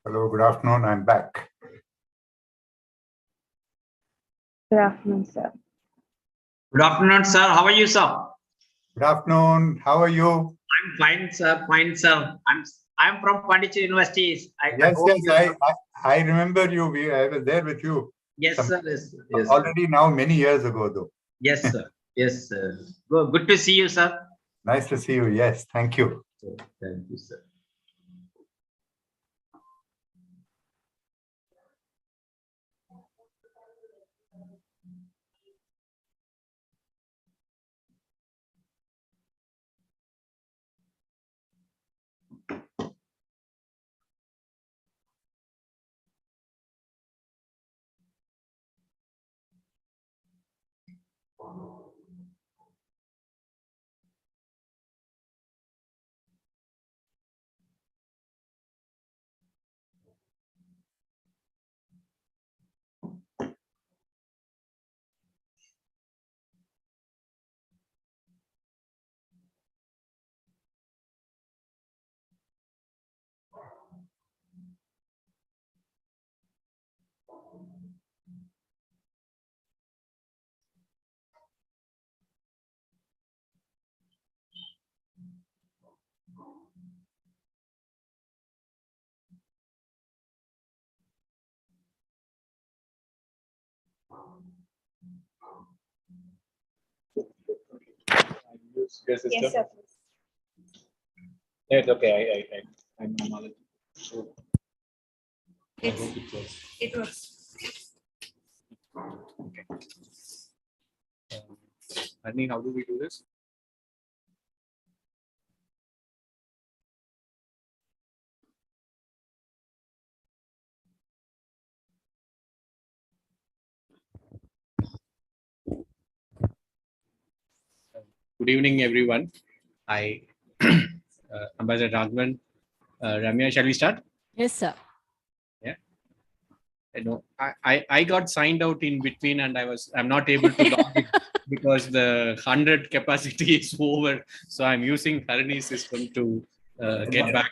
Hello, good afternoon. I'm back. Good afternoon, sir. Good afternoon, sir. How are you, sir? Good afternoon. How are you? I'm fine, sir. Fine, sir. I'm from Pondicherry University. I remember you. I was there with you. Yes, sir. Yes, already now many years ago, though. Yes, sir. Yes, sir. Good to see you, sir. Nice to see you. Yes, thank you. Thank you, sir. Your system? Yes, sir. It's okay. I'm knowledgeable. So, It works. okay. Annie, how do we do this? Good evening, everyone. Ambassador Raghavan, Ramya, shall we start? Yes, sir. Yeah. I got signed out in between, and I'm not able to log in because the 100 capacity is over. So I'm using Harani's system to get back.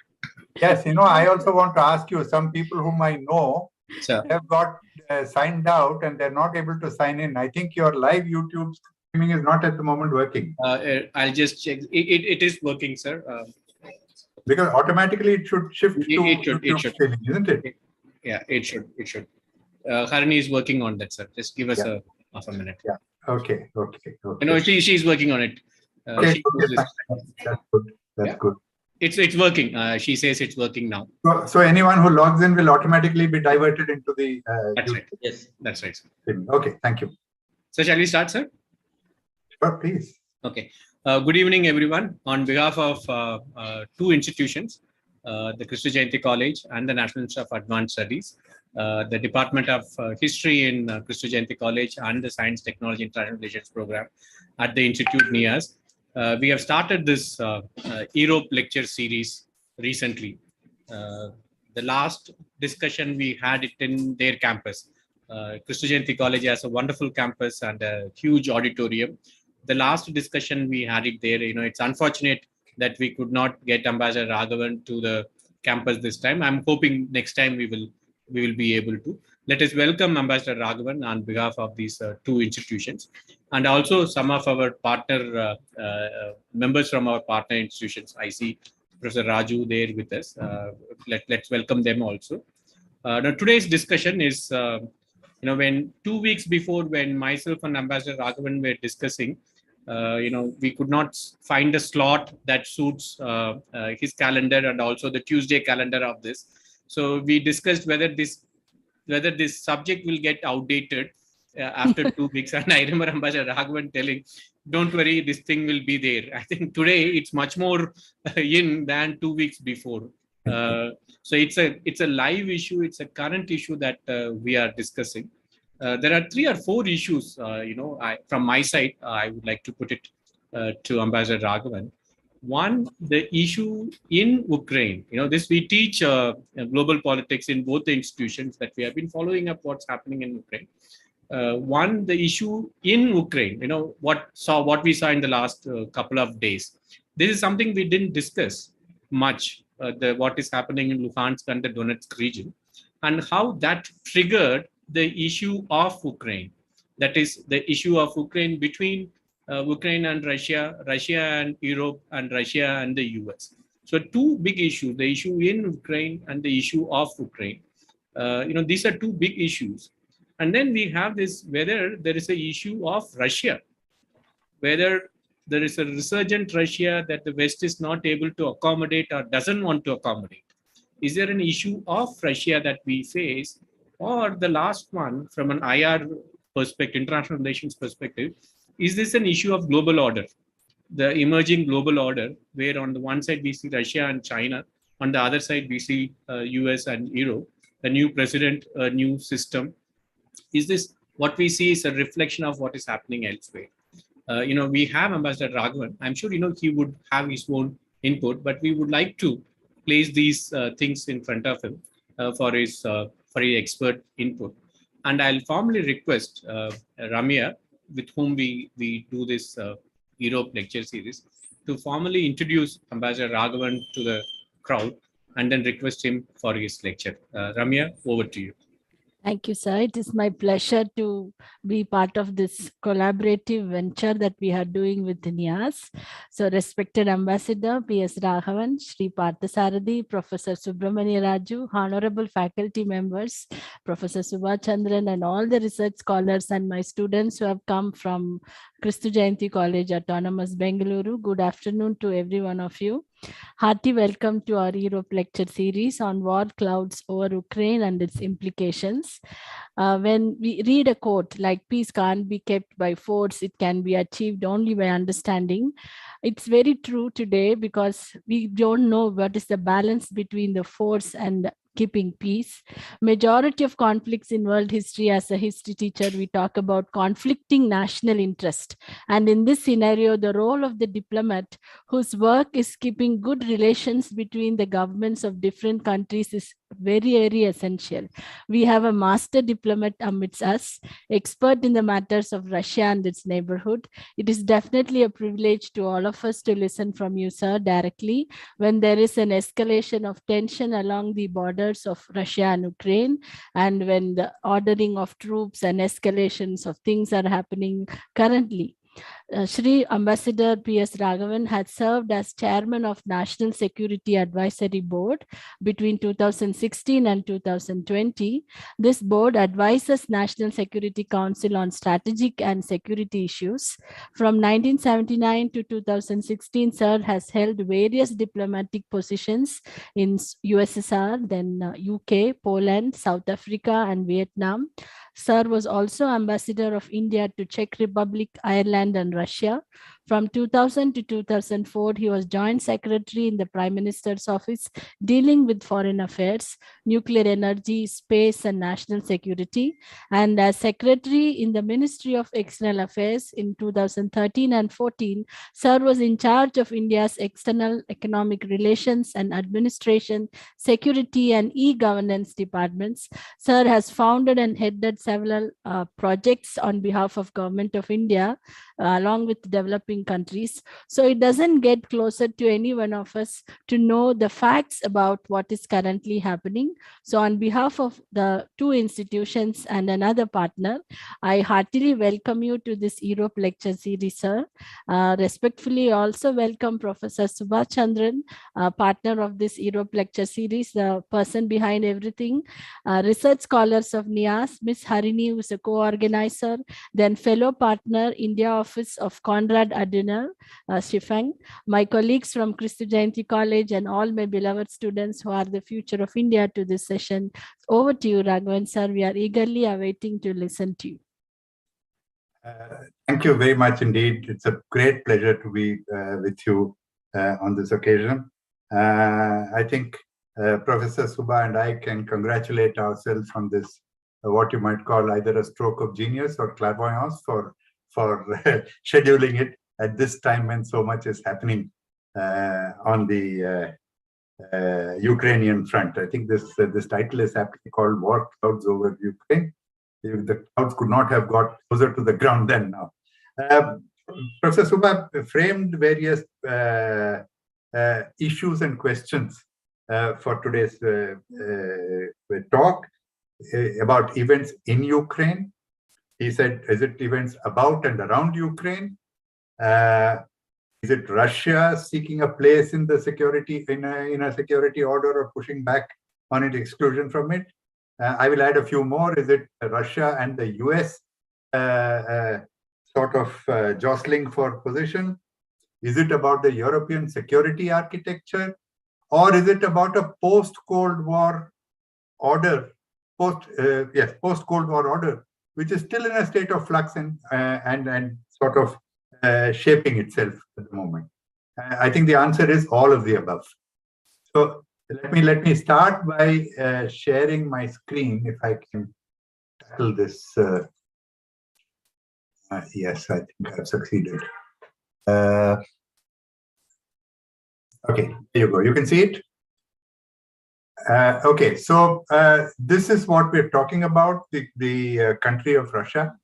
Yes, I also want to ask you, some people whom I know have got signed out and they're not able to sign in. I think your live YouTube streaming is not at the moment working. I'll just check. It is working, sir. Because automatically it should shift to YouTube streaming, isn't it? Yeah, it should. Harani is working on that, sir. Just give us a half a minute. Yeah. Okay. She's working on it. Okay. That's good. That's good. It's working. She says it's working now. So anyone who logs in will automatically be diverted into the. That's right. Yes, that's right, sir. Okay. Thank you. So shall we start, sir? Sure, please. Okay. Good evening, everyone. On behalf of two institutions, the Christo Jayanti College and the National Institute of Advanced Studies, the Department of History in Christo Jayanti College and the Science, Technology, International Relations Program at the Institute NIAS. We have started this Europe lecture series recently. The last discussion we had it in their campus. Christo Jayanti College has a wonderful campus and a huge auditorium. The last discussion we had it there, it's unfortunate that we could not get Ambassador Raghavan to the campus this time. I'm hoping next time we will be able to. Let us welcome Ambassador Raghavan on behalf of these two institutions, and also some of our partner members from our partner institutions. I see Professor Raju there with us. Let's welcome them also. Now today's discussion is, when 2 weeks before, when myself and Ambassador Raghavan were discussing, we could not find a slot that suits his calendar and also the Tuesday calendar of this. So we discussed whether this subject will get outdated after 2 weeks. And I remember Ambassador Raghavan telling, "Don't worry, this thing will be there." I think today it's much more in than 2 weeks before. So it's a live issue. It's a current issue that we are discussing. There are 3 or 4 issues, from my side, I would like to put it to Ambassador Raghavan. One, the issue in Ukraine. This we teach global politics in both the institutions, that we have been following up what's happening in Ukraine. One, the issue in Ukraine, what we saw in the last couple of days. This is something we didn't discuss much what is happening in Luhansk and the Donetsk region, and how that triggered the issue of Ukraine. That is the issue of Ukraine between Ukraine and Russia, Russia and Europe, and Russia and the US. So two big issues: the issue in Ukraine and the issue of Ukraine. These are two big issues. And then we have this, whether there is an issue of Russia, whether there is a resurgent Russia that the West is not able to accommodate or doesn't want to accommodate. Is there an issue of Russia that we face? Or the last one, from an IR perspective, international relations perspective, is this an issue of global order? The emerging global order, where on the one side we see Russia and China, on the other side we see US and Europe, a new president, a new system. Is this what we see is a reflection of what is happening elsewhere? We have Ambassador Raghavan. I'm sure, he would have his own input, but we would like to place these things in front of him for his expert input. And I'll formally request Ramya, with whom we do this Europe lecture series, to formally introduce Ambassador Raghavan to the crowd and then request him for his lecture. Ramya, over to you. Thank you, sir. It is my pleasure to be part of this collaborative venture that we are doing with NIAS. So, respected Ambassador P.S. Raghavan, Shri Parthasarathi, Professor Subramania Raju, honorable faculty members, Professor Subhash Chandran, and all the research scholars and my students who have come from Kristu Jayanti College, Autonomous Bengaluru. Good afternoon to every one of you. Hearty welcome to our Europe lecture series on war clouds over Ukraine and its implications. When we read a quote like peace can't be kept by force, it can be achieved only by understanding. It's very true today because we don't know what is the balance between the force and keeping peace. Majority of conflicts in world history, as a history teacher, we talk about conflicting national interest. And in this scenario, the role of the diplomat whose work is keeping good relations between the governments of different countries is very, very essential. We have a master diplomat amidst us, expert in the matters of Russia and its neighborhood. It is definitely a privilege to all of us to listen from you, sir, directly when there is an escalation of tension along the borders of Russia and Ukraine, and when the ordering of troops and escalations of things are happening currently. Shri Ambassador P.S. Raghavan had served as chairman of National Security Advisory Board between 2016 and 2020. This board advises National Security Council on strategic and security issues. From 1979 to 2016, Sir has held various diplomatic positions in USSR, then UK, Poland, South Africa, and Vietnam. Sir was also Ambassador of India to Czech Republic, Ireland, and Russia. From 2000 to 2004, he was Joint Secretary in the Prime Minister's Office dealing with foreign affairs, nuclear energy, space, and national security. And as Secretary in the Ministry of External Affairs in 2013 and 14, Sir was in charge of India's external economic relations and administration, security, and e-governance departments. Sir has founded and headed several projects on behalf of Government of India, along with developing countries. So it doesn't get closer to any one of us to know the facts about what is currently happening. So on behalf of the two institutions and another partner, I heartily welcome you to this Europe lecture series, sir. Respectfully also welcome Professor Subhash Chandran, partner of this Europe lecture series, the person behind everything, research scholars of NIAS, Ms. Harini, who is a co-organizer, then fellow partner, India Office of Konrad Adenauer, Shifang, my colleagues from Kristu Jayanti College, and all my beloved students who are the future of India to this session. Over to you, Raghavan, sir. We are eagerly awaiting to listen to you. Thank you very much indeed. It's a great pleasure to be with you on this occasion. I think Professor Subha and I can congratulate ourselves on this, what you might call either a stroke of genius or clairvoyance for scheduling it at this time when so much is happening on the Ukrainian front. I think this title is aptly called War Clouds Over Ukraine. The clouds could not have got closer to the ground than now. Professor Subha framed various issues and questions for today's talk about events in Ukraine. He said, is it events about and around Ukraine? Is it Russia seeking a place in the security in a security order or pushing back on its exclusion from it? I will add a few more. Is it Russia and the US sort of jostling for position? Is it about the European security architecture? Or is it about a post-Cold War order, post-Cold War order, which is still in a state of flux and sort of shaping itself at the moment? I think the answer is all of the above. So let me start by sharing my screen, if I can tackle this. Yes, I think I've succeeded. Okay, there you go. You can see it. Okay, so this is what we're talking about, the country of Russia.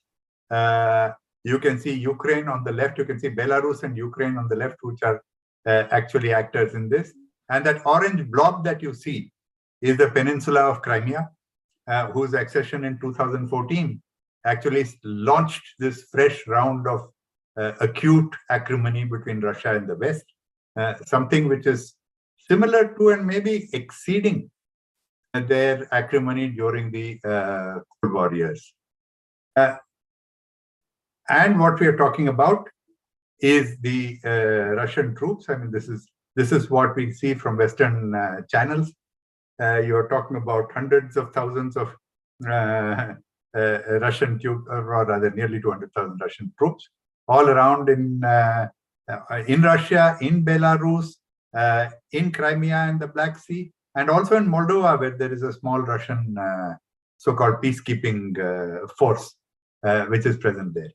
You can see Ukraine on the left, you can see Belarus and Ukraine on the left, which are actually actors in this. And that orange blob that you see is the peninsula of Crimea, whose accession in 2014 actually launched this fresh round of acute acrimony between Russia and the West, something which is similar to and maybe exceeding their acrimony during the Cold War years. And what we are talking about is the Russian troops. I mean, this is what we see from Western channels. You are talking about hundreds of thousands of Russian troops, or rather nearly 200,000 Russian troops, all around in Russia, in Belarus, in Crimea and the Black Sea, and also in Moldova, where there is a small Russian so-called peacekeeping force, which is present there.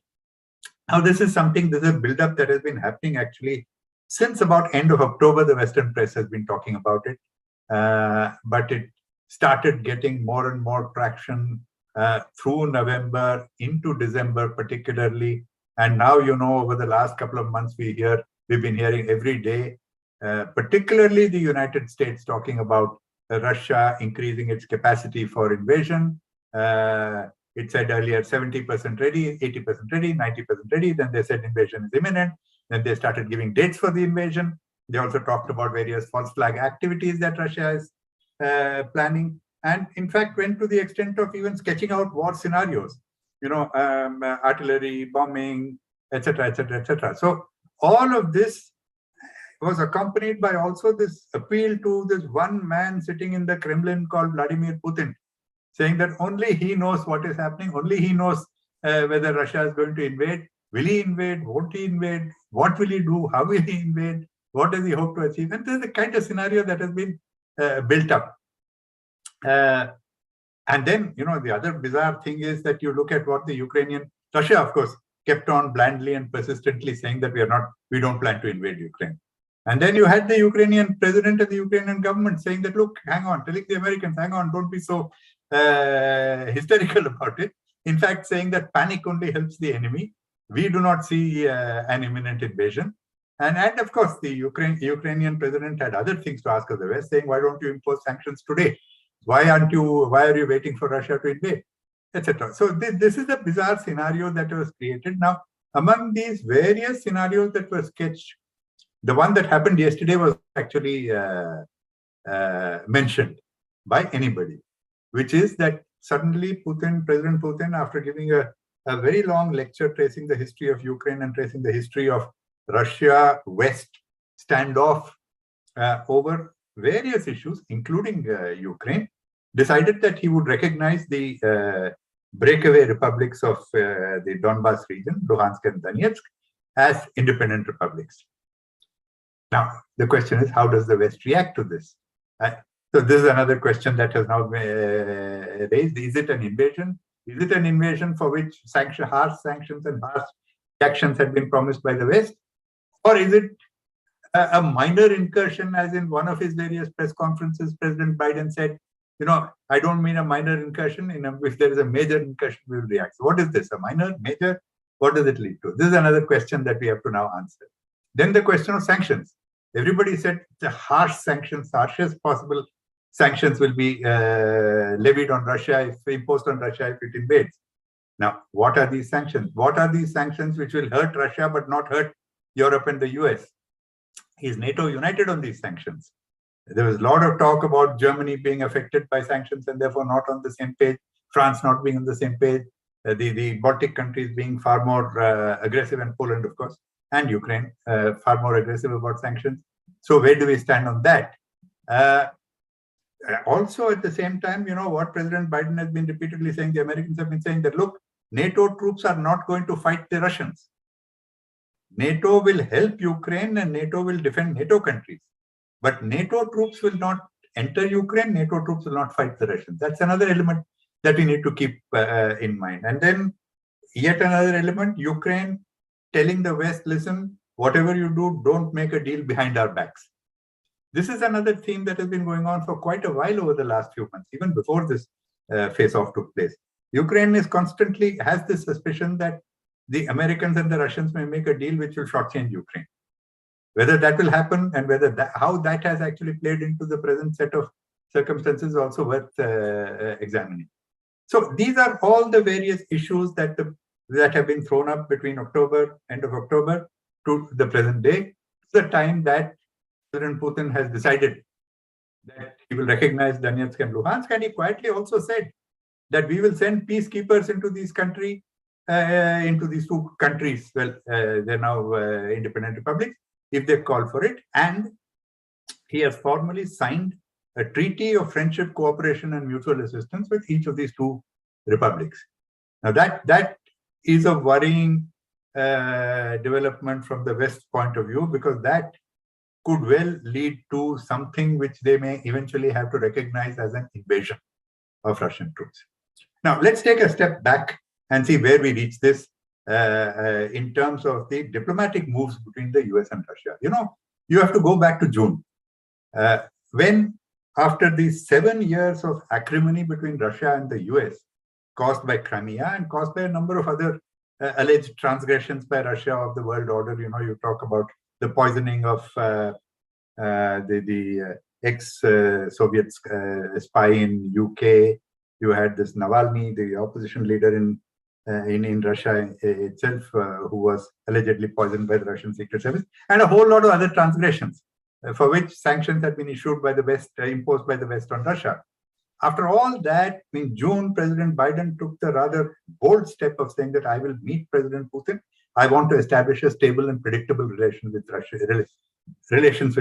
Now, this is a build-up that has been happening actually since about end of October. The Western press has been talking about it, but it started getting more and more traction through November into December particularly. And now, over the last couple of months, we've been hearing every day, particularly the United States talking about Russia increasing its capacity for invasion. It said earlier 70% ready, 80% ready, 90% ready. Then they said invasion is imminent. Then they started giving dates for the invasion. They also talked about various false flag activities that Russia is planning, and in fact went to the extent of even sketching out war scenarios, artillery, bombing, etc., etc., etc. So all of this was accompanied by also this appeal to this one man sitting in the Kremlin called Vladimir Putin, saying that only he knows what is happening, only he knows whether Russia is going to invade. Will he invade? Won't he invade? What will he do? How will he invade? What does he hope to achieve? And this is the kind of scenario that has been built up. And then, the other bizarre thing is that you look at what Russia, of course, kept on blandly and persistently saying that we don't plan to invade Ukraine. And then you had the Ukrainian president and the Ukrainian government saying that, look, hang on, telling the Americans, hang on, don't be so hysterical about it. In fact, saying that panic only helps the enemy. We do not see an imminent invasion. And of course, the Ukrainian president had other things to ask of the West, saying, why don't you impose sanctions today? Why are you waiting for Russia to invade, etc. So this is a bizarre scenario that was created. Now, among these various scenarios that were sketched, the one that happened yesterday was actually mentioned by anybody, which is that suddenly President Putin, after giving a very long lecture tracing the history of Ukraine and tracing the history of Russia-West standoff over various issues, including Ukraine, decided that he would recognize the breakaway republics of the Donbas region, Luhansk and Donetsk, as independent republics. Now, the question is, how does the West react to this? So this is another question that has now been raised. Is it an invasion? Is it an invasion for which harsh sanctions and harsh actions had been promised by the West? Or is it a minor incursion, as in one of his various press conferences, President Biden said, I don't mean a minor incursion. If there is a major incursion, we will react. So what is this? A minor, major? What does it lead to? This is another question that we have to now answer. Then the question of sanctions. everybody said the harshest possible sanctions will be levied on Russia, imposed on Russia if it invades. Now, what are these sanctions? What are these sanctions which will hurt Russia but not hurt Europe and the US? Is NATO united on these sanctions? There was a lot of talk about Germany being affected by sanctions and therefore not on the same page, France not being on the same page, the Baltic countries being far more aggressive, and Poland, of course, and Ukraine far more aggressive about sanctions. So where do we stand on that? Also, at the same time, what President Biden has been repeatedly saying, the Americans have been saying that, look, NATO troops are not going to fight the Russians. NATO will help Ukraine and NATO will defend NATO countries. But NATO troops will not enter Ukraine, NATO troops will not fight the Russians. That's another element that we need to keep in mind. And then yet another element, Ukraine telling the West, listen, whatever you do, don't make a deal behind our backs. This is another theme that has been going on for quite a while over the last few months, even before this face-off took place. Ukraine has this suspicion that the Americans and the Russians may make a deal which will shortchange Ukraine. Whether that will happen and how that has actually played into the present set of circumstances is also worth examining. So these are all the various issues that have been thrown up between end of October to the present day, the time that President Putin has decided that he will recognize Donetsk and Luhansk, and he quietly also said that we will send peacekeepers into these two countries. Well, they're now independent republics, if they call for it. And he has formally signed a treaty of friendship, cooperation, and mutual assistance with each of these two republics. Now, that is a worrying development from the West point of view, because that could well lead to something which they may eventually have to recognize as an invasion of Russian troops. Now, let's take a step back and see where we reach this in terms of the diplomatic moves between the US and Russia. You have to go back to June, when after these 7 years of acrimony between Russia and the US, caused by Crimea and caused by a number of other alleged transgressions by Russia of the world order. You talk about the poisoning of the ex-Soviet spy in UK. You had this Navalny, the opposition leader in Russia itself, who was allegedly poisoned by the Russian Secret Service, and a whole lot of other transgressions for which sanctions had been issued by the West, imposed by the West on Russia. After all that, in June, President Biden took the rather bold step of saying that I will meet President Putin. I want to establish a stable and predictable relations with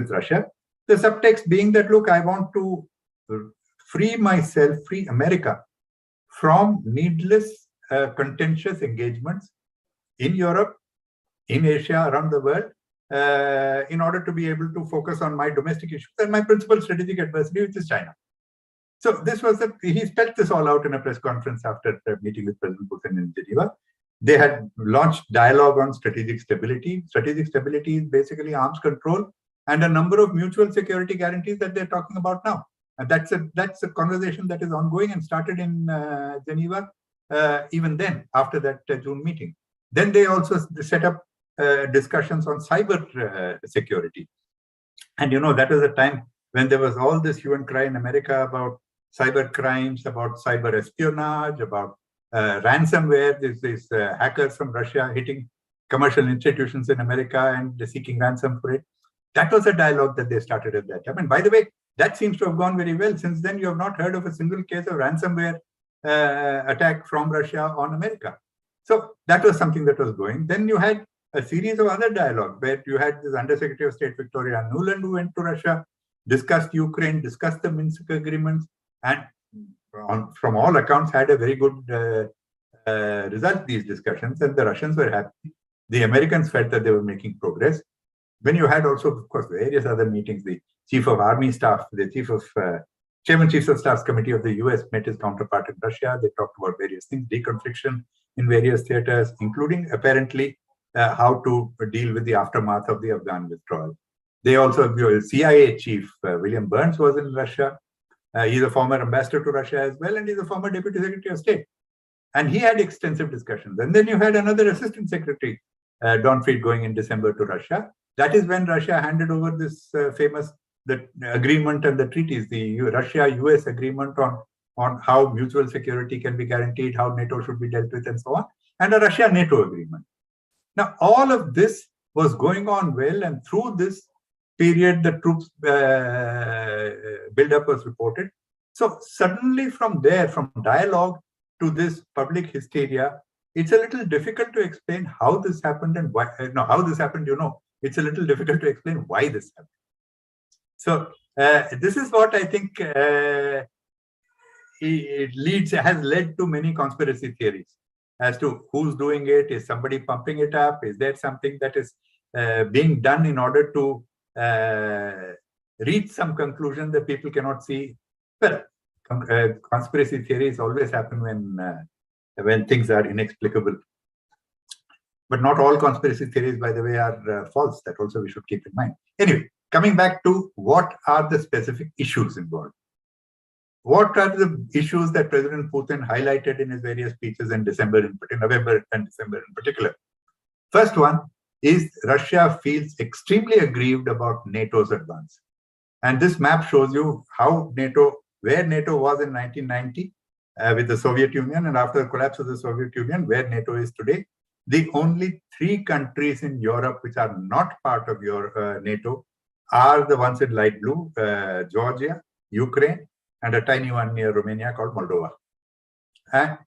Russia. The subtext being that, look, I want to free America from needless contentious engagements in Europe, in Asia, around the world, in order to be able to focus on my domestic issues and my principal strategic adversary, which is China. So he spelled this all out in a press conference after meeting with President Putin in Geneva. They had launched dialogue on strategic stability. Strategic stability is basically arms control and a number of mutual security guarantees that they're talking about now. And that's a conversation that is ongoing and started in Geneva even then, after that June meeting. Then they also set up discussions on cyber security. And that was a time when there was all this hue and cry in America about cyber crimes, about cyber espionage, about ransomware. There's these hackers from Russia hitting commercial institutions in America and seeking ransom for it. That was a dialogue that they started at that time. And by the way, that seems to have gone very well. Since then, you have not heard of a single case of ransomware attack from Russia on America. So that was something that was going. Then you had a series of other dialogue where you had this Undersecretary of State Victoria Nuland, who went to Russia, discussed Ukraine, discussed the Minsk Agreements, and from all accounts had a very good result, these discussions, and the Russians were happy. The Americans felt that they were making progress. Then you had also, of course, various other meetings. The Chief of Army Staff, the Chairman Chiefs of Staff's Committee of the US met his counterpart in Russia. They talked about various things, deconfliction in various theaters, including apparently how to deal with the aftermath of the Afghan withdrawal. They also, CIA Chief William Burns was in Russia. He's a former ambassador to Russia as well, and he's a former Deputy Secretary of State. And he had extensive discussions. And then you had another Assistant Secretary, Don Fried, going in December to Russia. That is when Russia handed over this famous agreement and the treaties, the Russia-US agreement on how mutual security can be guaranteed, how NATO should be dealt with, and so on, and a Russia-NATO agreement. Now, all of this was going on well, and through this period, the troops buildup was reported. So suddenly from there, from dialogue to this public hysteria, it's a little difficult to explain how this happened and why. How this happened, it's a little difficult to explain why this happened. So this is what I think has led to many conspiracy theories as to who's doing it. Is somebody pumping it up? Is there something that is being done in order to reach some conclusion that people cannot see? Well, conspiracy theories always happen when things are inexplicable. But not all conspiracy theories, by the way, are false. That also we should keep in mind. Anyway, coming back to what are the specific issues involved. What are the issues that President Putin highlighted in his various speeches in November and December in particular? First one is Russia feels extremely aggrieved about NATO's advance. And this map shows you where NATO was in 1990 with the Soviet Union, and after the collapse of the Soviet Union, where NATO is today. The only 3 countries in Europe which are not part of NATO are the ones in light blue: Georgia, Ukraine, and a tiny one near Romania called Moldova. And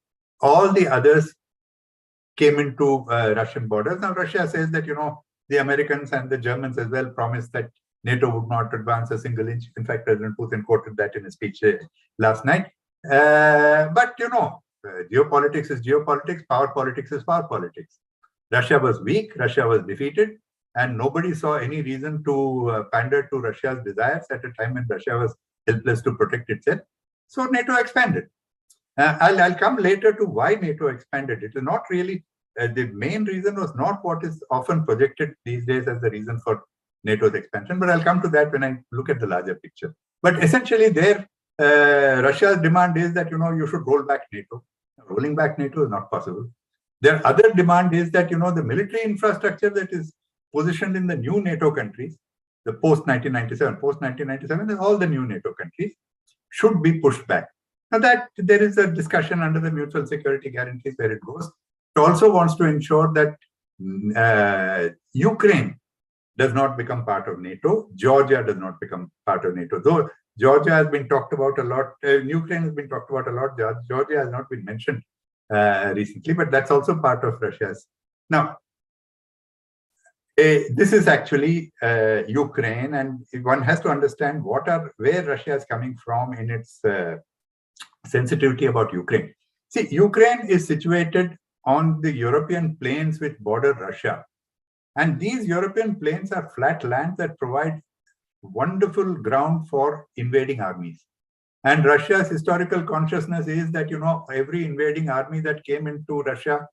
all the others came into Russian borders. Now, Russia says that, the Americans and the Germans as well promised that NATO would not advance a single inch. In fact, President Putin quoted that in his speech last night. But, geopolitics is geopolitics, power politics is power politics. Russia was weak, Russia was defeated, and nobody saw any reason to pander to Russia's desires at a time when Russia was helpless to protect itself. So NATO expanded. I'll come later to why NATO expanded. It is not really, the main reason was not what is often projected these days as the reason for NATO's expansion, but I'll come to that when I look at the larger picture. But essentially Russia's demand is that, you should roll back NATO. Rolling back NATO is not possible. Their other demand is that, the military infrastructure that is positioned in the new NATO countries, the post-1997, all the new NATO countries should be pushed back. Now that there is a discussion under the mutual security guarantees where it goes. It also wants to ensure that Ukraine does not become part of NATO. Georgia does not become part of NATO. Though Georgia has been talked about a lot, Ukraine has been talked about a lot, Georgia has not been mentioned recently, but that's also part of Russia's. Now, this is actually Ukraine, and one has to understand where Russia is coming from in its sensitivity about Ukraine. See, Ukraine is situated on the European plains which border Russia. And these European plains are flat lands that provide wonderful ground for invading armies. And Russia's historical consciousness is that, every invading army that came into Russia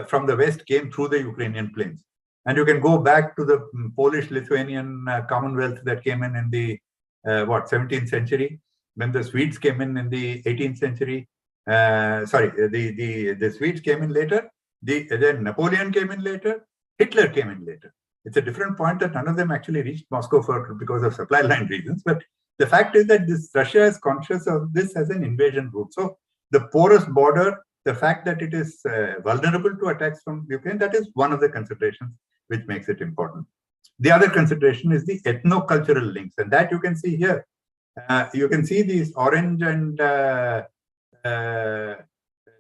from the west came through the Ukrainian plains. And you can go back to the Polish-Lithuanian Commonwealth that came in the 17th century, when the Swedes came in the 18th century. The Swedes came in later, then Napoleon came in later, Hitler came in later. It's a different point that none of them actually reached Moscow because of supply line reasons. But the fact is that Russia is conscious of this as an invasion route. So the porous border, the fact that it is vulnerable to attacks from Ukraine, that is one of the considerations which makes it important. The other consideration is the ethno-cultural links, and that you can see here. You can see these orange and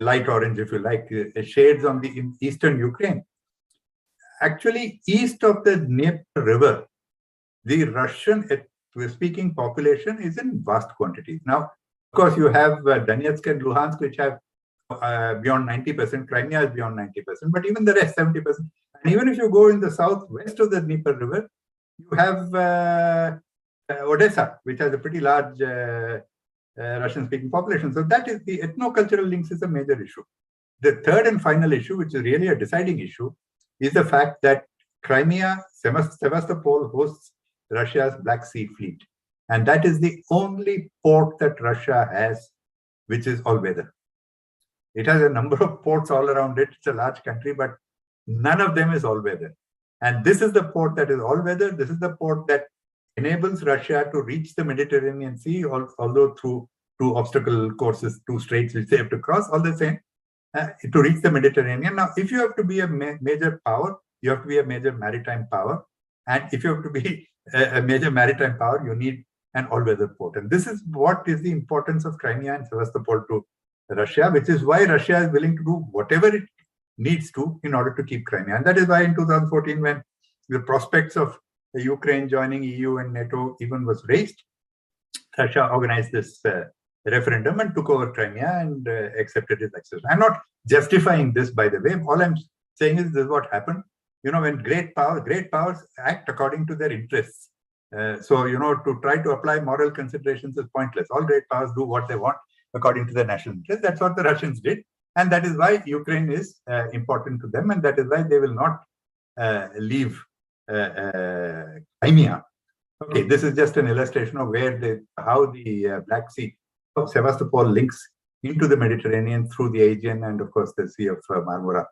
light orange, if you like, shades on the eastern Ukraine. Actually, east of the Dnieper River, the Russian-speaking population is in vast quantities. Now, of course, you have Donetsk and Luhansk, which have beyond 90%, Crimea is beyond 90%, but even the rest, 70%. And even if you go in the southwest of the Dnieper River, you have Odessa, which has a pretty large Russian-speaking population. So that is the ethno-cultural links is a major issue. The third and final issue, which is really a deciding issue, is the fact that Crimea, Sevastopol hosts Russia's Black Sea Fleet. And that is the only port that Russia has, which is all-weather. It has a number of ports all around it. It's a large country, but none of them is all-weather. And this is the port that is all-weather. This is the port that enables Russia to reach the Mediterranean Sea, although through two obstacle courses, two straits which they have to cross, all the same, to reach the Mediterranean. Now, if you have to be a major power, you have to be a major maritime power. And if you have to be a major maritime power, you need an all-weather port. And this is what is the importance of Crimea and Sevastopol to Russia, which is why Russia is willing to do whatever it needs to in order to keep Crimea. And that is why in 2014, when the prospects of Ukraine joining EU and NATO even was raised, Russia organized this referendum and took over Crimea and accepted its accession. I'm not justifying this, by the way. All I'm saying is this is what happened. When great powers act according to their interests. So, to try to apply moral considerations is pointless. All great powers do what they want according to their national interest. That's what the Russians did. And that is why Ukraine is important to them. And that is why they will not leave Crimea. Okay, this is just an illustration of how the Black Sea of Sevastopol links into the Mediterranean through the Aegean and, of course, the Sea of Marmara.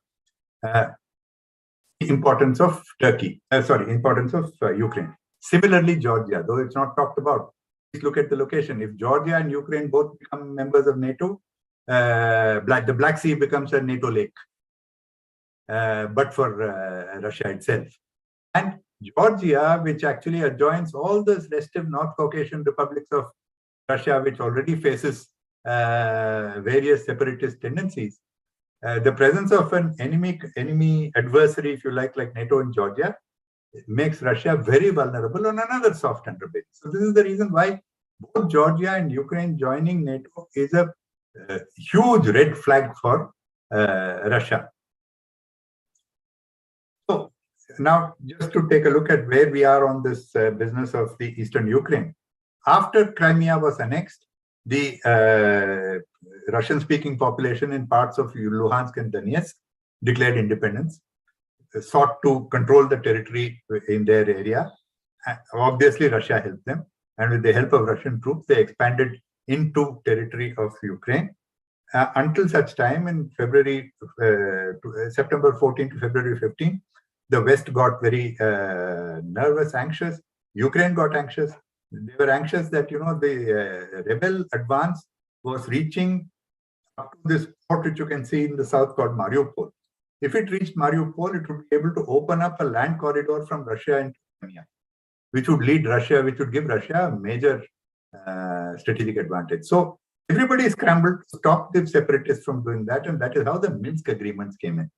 Importance of Ukraine. Similarly, Georgia, though it's not talked about, please look at the location. If Georgia and Ukraine both become members of NATO, the Black Sea becomes a NATO lake, but for Russia itself. And Georgia, which actually adjoins all the restive North Caucasian republics of Russia, which already faces various separatist tendencies, the presence of an enemy adversary, if you like NATO in Georgia, makes Russia very vulnerable on another soft underbelly. So this is the reason why both Georgia and Ukraine joining NATO is a huge red flag for Russia. So now, just to take a look at where we are on this business of the eastern Ukraine. After Crimea was annexed, the Russian-speaking population in parts of Luhansk and Donetsk declared independence, sought to control the territory in their area. Obviously, Russia helped them. And with the help of Russian troops, they expanded into territory of Ukraine. Until such time in September 14 to February 15, the West got very nervous, anxious. Ukraine got anxious. They were anxious that, the rebel advance was reaching up to this port, which you can see in the south called Mariupol. If it reached Mariupol, it would be able to open up a land corridor from Russia into Crimea, which would give Russia a major strategic advantage. So everybody scrambled to stop the separatists from doing that, and that is how the Minsk Agreements came in.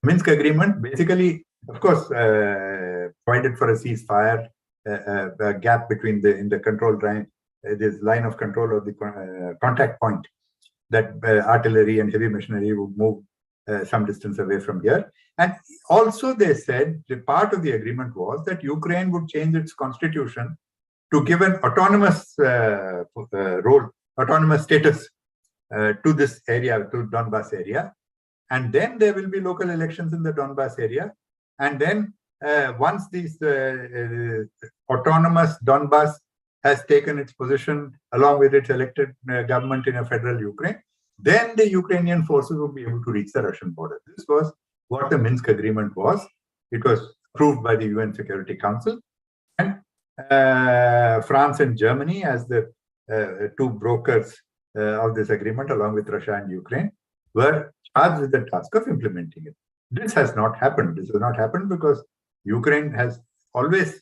Minsk Agreement basically, of course, provided for a ceasefire, a gap between in the control line, this line of control of the contact point, that artillery and heavy machinery would move some distance away from here. And also they said the part of the agreement was that Ukraine would change its constitution to give an autonomous autonomous status to this area, to Donbas area. And then there will be local elections in the Donbas area. And then once these autonomous Donbas has taken its position along with its elected government in a federal Ukraine, then the Ukrainian forces would be able to reach the Russian border. This was what the Minsk Agreement was. It was approved by the UN Security Council. And France and Germany, as the two brokers of this agreement, along with Russia and Ukraine, were charged with the task of implementing it. This has not happened. This has not happened because Ukraine has always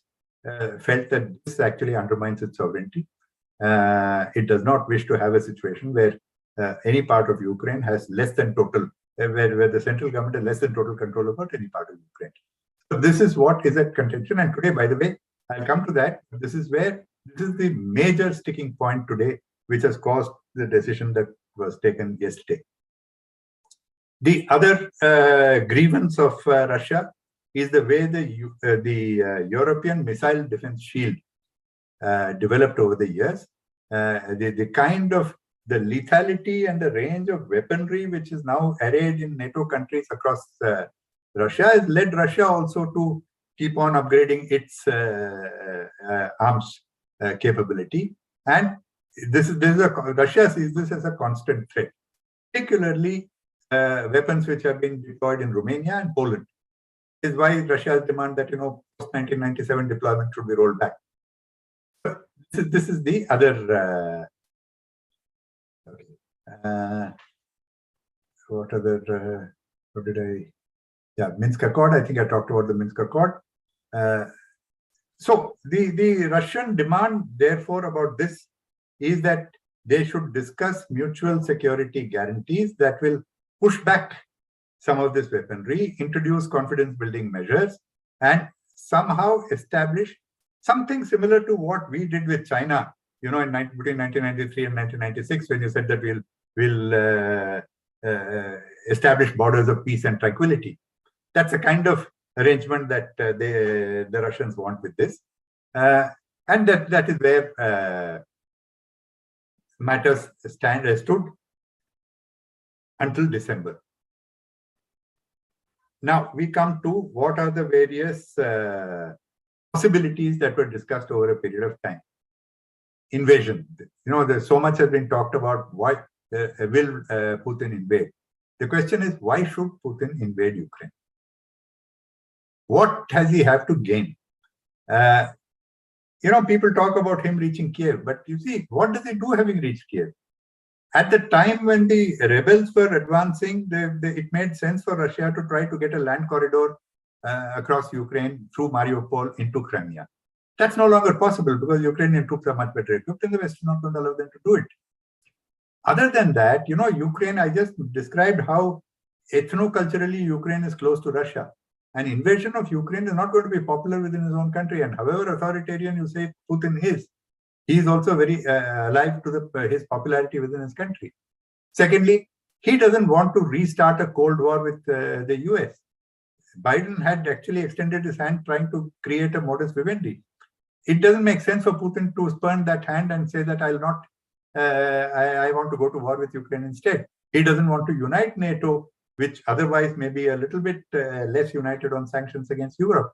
felt that this actually undermines its sovereignty. It does not wish to have a situation where any part of Ukraine has less than total, where the central government has less than total control about any part of Ukraine. So this is what is at contention. And today, by the way, I'll come to that. This is the major sticking point today, which has caused the decision that was taken yesterday. The other grievance of Russia is the way the European missile defense shield developed over the years. The kind of the lethality and the range of weaponry which is now arrayed in NATO countries across Russia has led Russia also to keep on upgrading its arms capability. And Russia sees this as a constant threat, particularly weapons which have been deployed in Romania and Poland. is why Russia's demand that, post 1997 deployment should be rolled back. This is the other. What other? What did I? Yeah, Minsk Accord. I think I talked about the Minsk Accord. So the Russian demand, therefore, about this is that they should discuss mutual security guarantees that will push back some of this weaponry, introduce confidence-building measures, and somehow establish something similar to what we did with China, between 1993 and 1996, when you said that we'll establish borders of peace and tranquility. That's a kind of arrangement that the Russians want with this, and that is where matters stood until December. Now we come to what are the various possibilities that were discussed over a period of time. Invasion. There's so much has been talked about. Why will Putin invade? The question is, why should Putin invade Ukraine? What does he have to gain? People talk about him reaching Kiev, but you see, what does he do having reached Kiev? At the time when the rebels were advancing, it made sense for Russia to try to get a land corridor across Ukraine through Mariupol into Crimea. That's no longer possible because Ukrainian troops are much better equipped and the West is not going to allow them to do it. Other than that, Ukraine, I just described how ethno-culturally Ukraine is close to Russia. An invasion of Ukraine is not going to be popular within his own country. And however authoritarian you say Putin is, he is also very alive to his popularity within his country. Secondly, he doesn't want to restart a Cold War with the US. Biden had actually extended his hand trying to create a modus vivendi. It doesn't make sense for Putin to spurn that hand and say that I'll not, I want to go to war with Ukraine instead. He doesn't want to unite NATO, which otherwise may be a little bit less united on sanctions against Europe.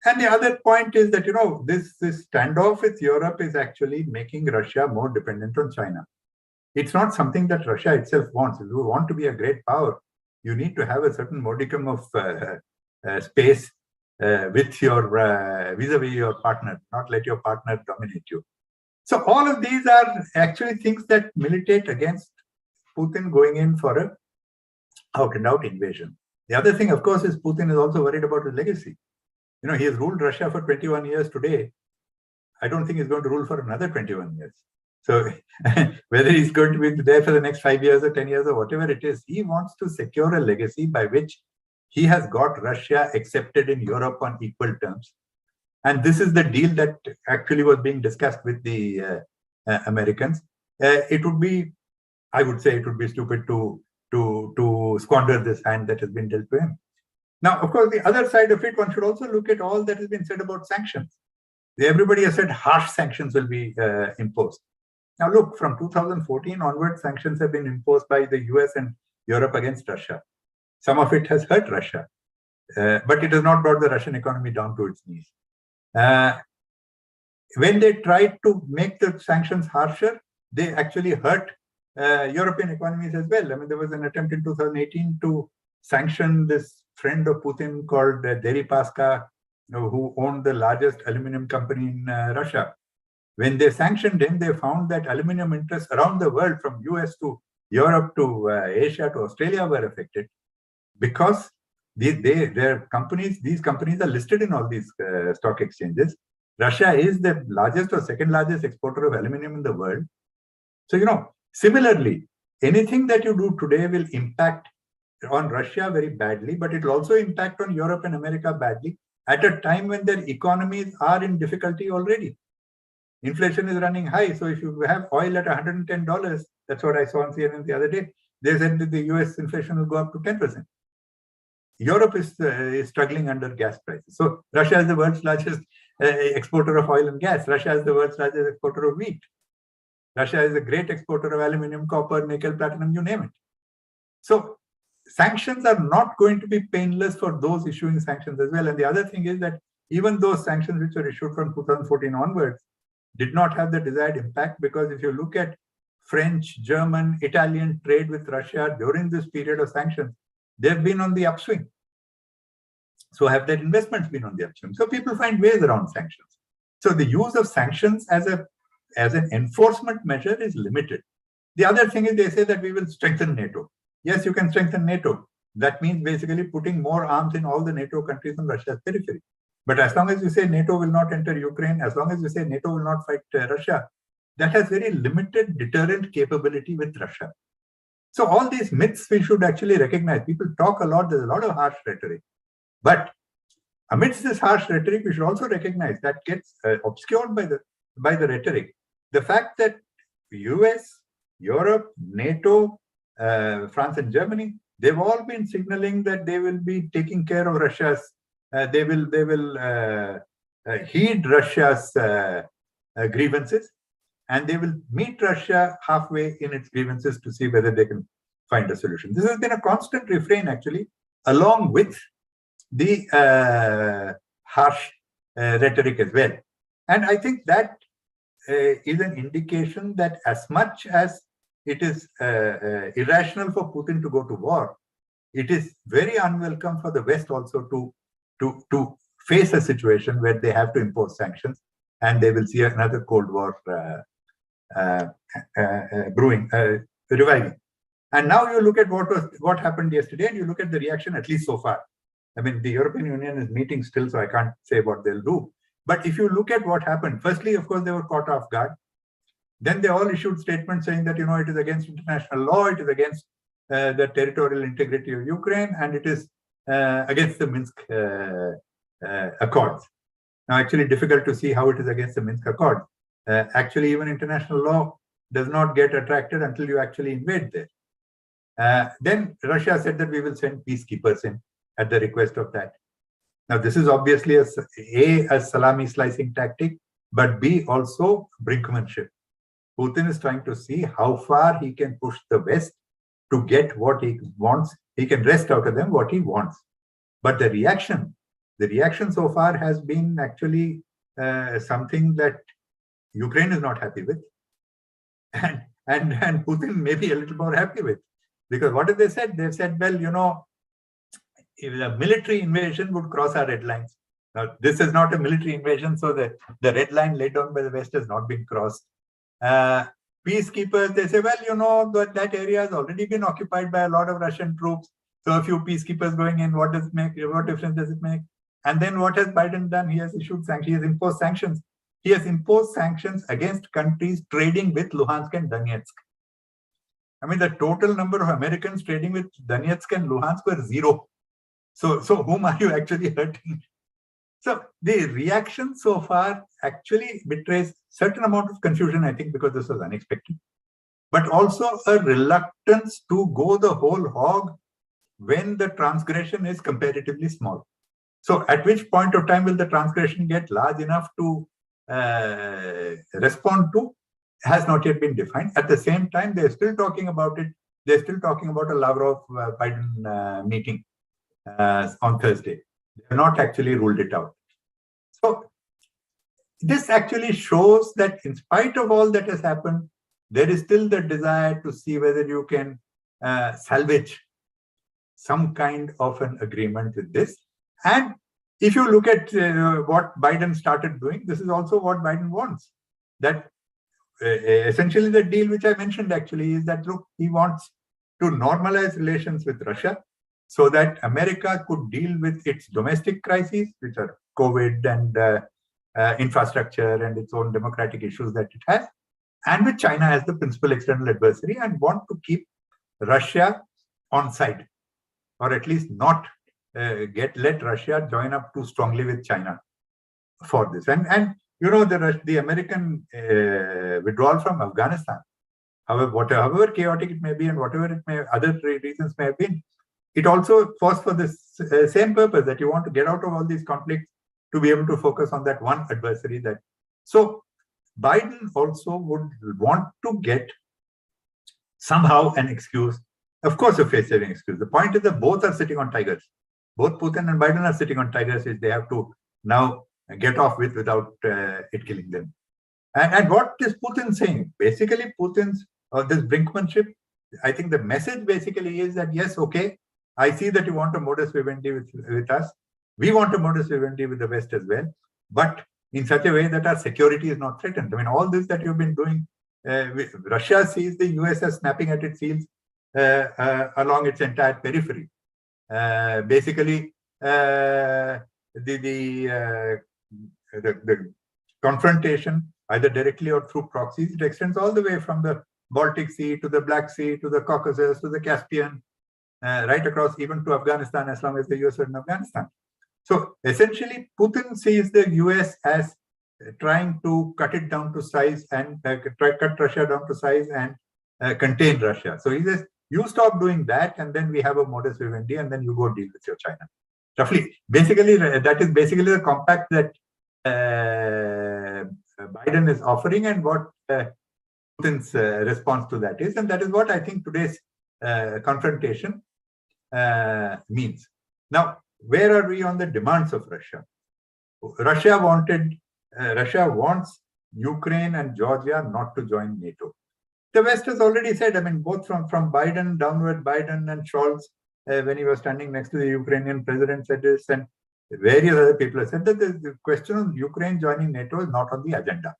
And the other point is that, this standoff with Europe is actually making Russia more dependent on China. It's not something that Russia itself wants. If you want to be a great power, you need to have a certain modicum of space with your vis-a-vis your partner, not let your partner dominate you. So all of these are actually things that militate against Putin going in for a out-and-out invasion. The other thing, of course, is Putin is also worried about his legacy. He has ruled Russia for 21 years today. I don't think he's going to rule for another 21 years. So whether he's going to be there for the next 5 years or 10 years or whatever it is, he wants to secure a legacy by which he has got Russia accepted in Europe on equal terms. And this is the deal that actually was being discussed with the Americans. It would be, I would say it would be stupid to squander this hand that has been dealt to him. Now, of course, the other side of it, one should also look at all that has been said about sanctions. Everybody has said harsh sanctions will be imposed. Now, look, from 2014 onwards, sanctions have been imposed by the US and Europe against Russia. Some of it has hurt Russia, but it has not brought the Russian economy down to its knees. When they tried to make the sanctions harsher, they actually hurt European economies as well. I mean, there was an attempt in 2018 to sanction this friend of Putin called Deripaska, who owned the largest aluminum company in Russia. When they sanctioned him, they found that aluminum interests around the world, from US to Europe to Asia to Australia, were affected because their companies, these companies are listed in all these stock exchanges. Russia is the largest or second largest exporter of aluminum in the world. So, similarly, anything that you do today will impact on Russia very badly, but it will also impact on Europe and America badly at a time when their economies are in difficulty already. Inflation is running high. So if you have oil at $110, that's what I saw on CNN the other day, they said that the US inflation will go up to 10%. Europe is struggling under gas prices. So Russia is the world's largest exporter of oil and gas. Russia is the world's largest exporter of wheat. Russia is a great exporter of aluminum, copper, nickel, platinum, you name it. So sanctions are not going to be painless for those issuing sanctions as well. And the other thing is that even those sanctions which were issued from 2014 onwards did not have the desired impact, because if you look at French, German, Italian trade with Russia during this period of sanctions, they've been on the upswing. So have their investments been on the upstream? So people find ways around sanctions. So the use of sanctions as an enforcement measure is limited. The other thing is they say that we will strengthen NATO. Yes, you can strengthen NATO. That means basically putting more arms in all the NATO countries on Russia's periphery. But as long as you say NATO will not enter Ukraine, as long as you say NATO will not fight Russia, that has very limited deterrent capability with Russia. So all these myths we should actually recognize. People talk a lot, there's a lot of harsh rhetoric. But amidst this harsh rhetoric, we should also recognize that gets obscured by the rhetoric. The fact that US, Europe, NATO, France and Germany, they've all been signaling that they will be taking care of Russia's, they will heed Russia's grievances, and they will meet Russia halfway in its grievances to see whether they can find a solution. This has been a constant refrain, actually, along with the harsh rhetoric as well. And I think that is an indication that as much as it is irrational for Putin to go to war, it is very unwelcome for the West also to face a situation where they have to impose sanctions, and they will see another Cold War reviving. And now you look at what happened yesterday, and you look at the reaction, at least so far. I mean, the European Union is meeting still, so I can't say what they'll do. But if you look at what happened, firstly, of course, they were caught off guard. Then they all issued statements saying that, it is against international law, it is against the territorial integrity of Ukraine, and it is against the Minsk Accords. Now, actually, difficult to see how it is against the Minsk Accords. Actually, even international law does not get attracted until you actually invade there. Then Russia said that we will send peacekeepers in at the request of that. Now, this is obviously a salami slicing tactic, but B, also brinkmanship. Putin is trying to see how far he can push the West to get what he wants. He can wrest out of them what he wants. But the reaction so far has been actually something that Ukraine is not happy with. And Putin may be a little more happy with. Because what have they said? They've said, well, if a military invasion would cross our red lines. Now, this is not a military invasion, so the red line laid down by the West has not been crossed. Peacekeepers, they say, well, that area has already been occupied by a lot of Russian troops. So a few peacekeepers going in, what difference does it make? And then what has Biden done? He has issued sanctions. He has imposed sanctions. He has imposed sanctions against countries trading with Luhansk and Donetsk. I mean, the total number of Americans trading with Donetsk and Luhansk were 0. So whom are you actually hurting? So the reaction so far actually betrays certain amount of confusion, I think, because this was unexpected, but also a reluctance to go the whole hog when the transgression is comparatively small. So at which point of time will the transgression get large enough to respond to has not yet been defined. At the same time, they're still talking about it. They're still talking about a Lavrov-Biden meeting on Thursday. They have not actually ruled it out. So this actually shows that in spite of all that has happened, there is still the desire to see whether you can salvage some kind of an agreement with this. And if you look at what Biden started doing, this is also what Biden wants. That essentially the deal which I mentioned actually is that, look, he wants to normalize relations with Russia so that America could deal with its domestic crises, which are COVID and infrastructure and its own democratic issues that it has, and with China as the principal external adversary, and want to keep Russia on side, or at least not let Russia join up too strongly with China for this. And you know, the American withdrawal from Afghanistan, however chaotic it may be and whatever other reasons may have been, it also was for this same purpose, that you want to get out of all these conflicts to be able to focus on that one adversary. So Biden also would want to get somehow an excuse, of course, a face-saving excuse. The point is that both are sitting on tigers. Both Putin and Biden are sitting on tigers, which they have to now get off with without it killing them. And what is Putin saying? Basically, Putin's this brinkmanship, I think the message basically is that, yes, okay, I see that you want a modus vivendi with us, We want a modus vivendi with the West as well, but in such a way that our security is not threatened. I mean, all this that you've been doing, Russia sees the US as snapping at its heels along its entire periphery. Basically, the confrontation, either directly or through proxies, it extends all the way from the Baltic Sea to the Black Sea to the Caucasus to the Caspian, right across even to Afghanistan, as long as the US are in Afghanistan. So essentially, Putin sees the US as trying to cut it down to size and cut Russia down to size and contain Russia. So he says, you stop doing that, and then we have a modus vivendi, and then you go deal with your China. Roughly, basically, that is basically the compact that Biden is offering, and what Putin's response to that is, and that is what I think today's confrontation means. Now, where are we on the demands of Russia? Russia wants Ukraine and Georgia not to join NATO. The West has already said, I mean, both from Biden downward, Biden and Scholz, when he was standing next to the Ukrainian president, said this, and various other people have said that the question of Ukraine joining NATO is not on the agenda.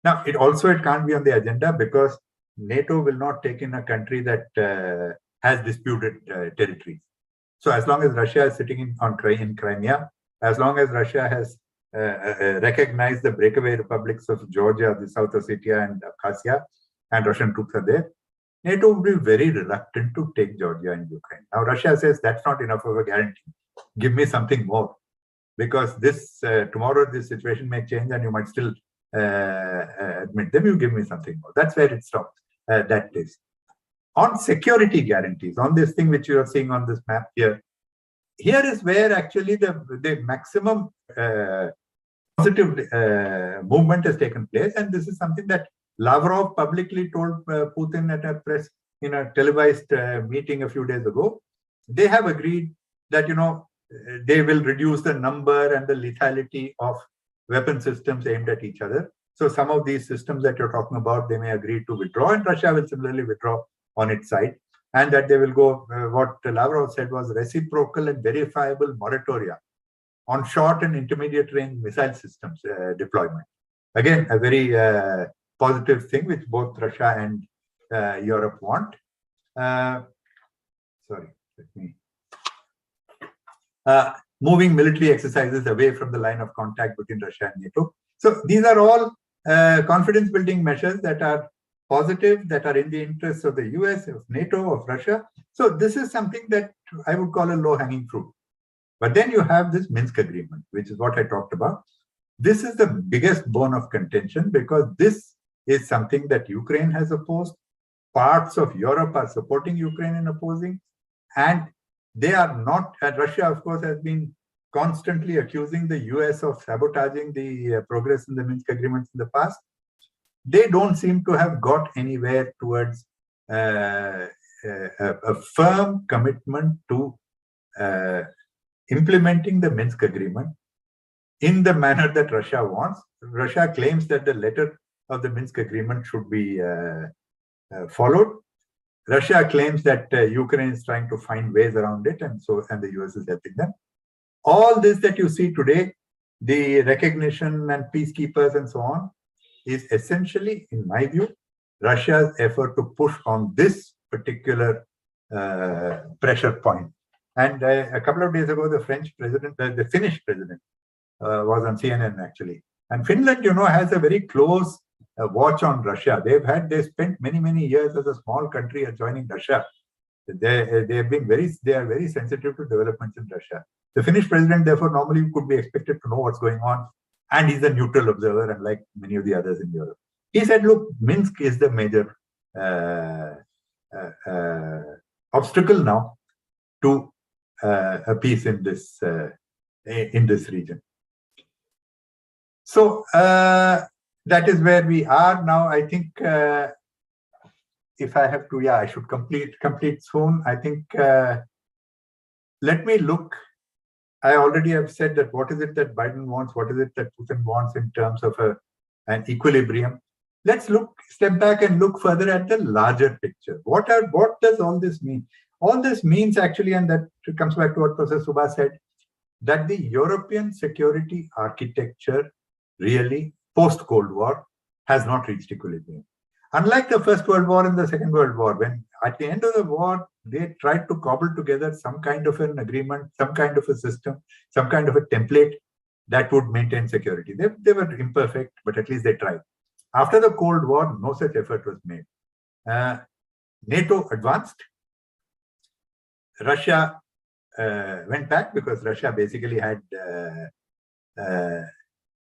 Now, it can't be on the agenda because NATO will not take in a country that has disputed territories. So as long as Russia is sitting in Crimea, as long as Russia has recognized the breakaway republics of Georgia, the South Ossetia and Abkhazia, and Russian troops are there, NATO would be very reluctant to take Georgia and Ukraine. Now Russia says that's not enough of a guarantee. Give me something more, because this tomorrow this situation may change and you might still admit them. You give me something more. That's where it stops. That is. On security guarantees, on this thing which you are seeing on this map here, here is where actually the maximum positive movement has taken place, and this is something that Lavrov publicly told Putin at a press in a televised meeting a few days ago. They have agreed that they will reduce the number and the lethality of weapon systems aimed at each other. So some of these systems that you're talking about, they may agree to withdraw, and Russia will similarly withdraw on its side, and that they will go, what Lavrov said was reciprocal and verifiable moratoria on short and intermediate range missile systems deployment. Again, a very positive thing which both Russia and Europe want. Moving military exercises away from the line of contact between Russia and NATO. So these are all confidence building measures that are positive, that are in the interests of the US, of NATO, of Russia. So this is something that I would call a low-hanging fruit. But then you have this Minsk Agreement, which is what I talked about. This is the biggest bone of contention because this is something that Ukraine has opposed. Parts of Europe are supporting Ukraine in opposing. And they are not, and Russia, of course, has been constantly accusing the US of sabotaging the progress in the Minsk Agreements in the past. They don't seem to have got anywhere towards a firm commitment to implementing the Minsk Agreement in the manner that Russia wants. Russia claims that the letter of the Minsk Agreement should be followed. Russia claims that Ukraine is trying to find ways around it, and the US is helping them. All this that you see today, the recognition and peacekeepers and so on, is essentially, in my view, Russia's effort to push on this particular pressure point. And a couple of days ago, the Finnish president was on CNN actually. And Finland, has a very close watch on Russia. They spent many years as a small country joining Russia. They are very sensitive to developments in Russia. The Finnish president, therefore, normally could be expected to know what's going on. And he's a neutral observer, unlike many of the others in Europe. He said, look, Minsk is the major obstacle now to a peace in this region. So that is where we are now. I think if I have to, I should complete soon. I think, let me look. I already have said that what is it that Biden wants, what is it that Putin wants in terms of an equilibrium. Let's step back and look further at the larger picture. What does all this mean? All this means actually, and that comes back to what Professor Subha said, that the European security architecture really, post-Cold War, has not reached equilibrium. Unlike the First World War and the Second World War, when at the end of the war, they tried to cobble together some kind of an agreement, some kind of a system, some kind of a template that would maintain security. They were imperfect, but at least they tried. After the Cold War, no such effort was made. NATO advanced. Russia went back because Russia basically had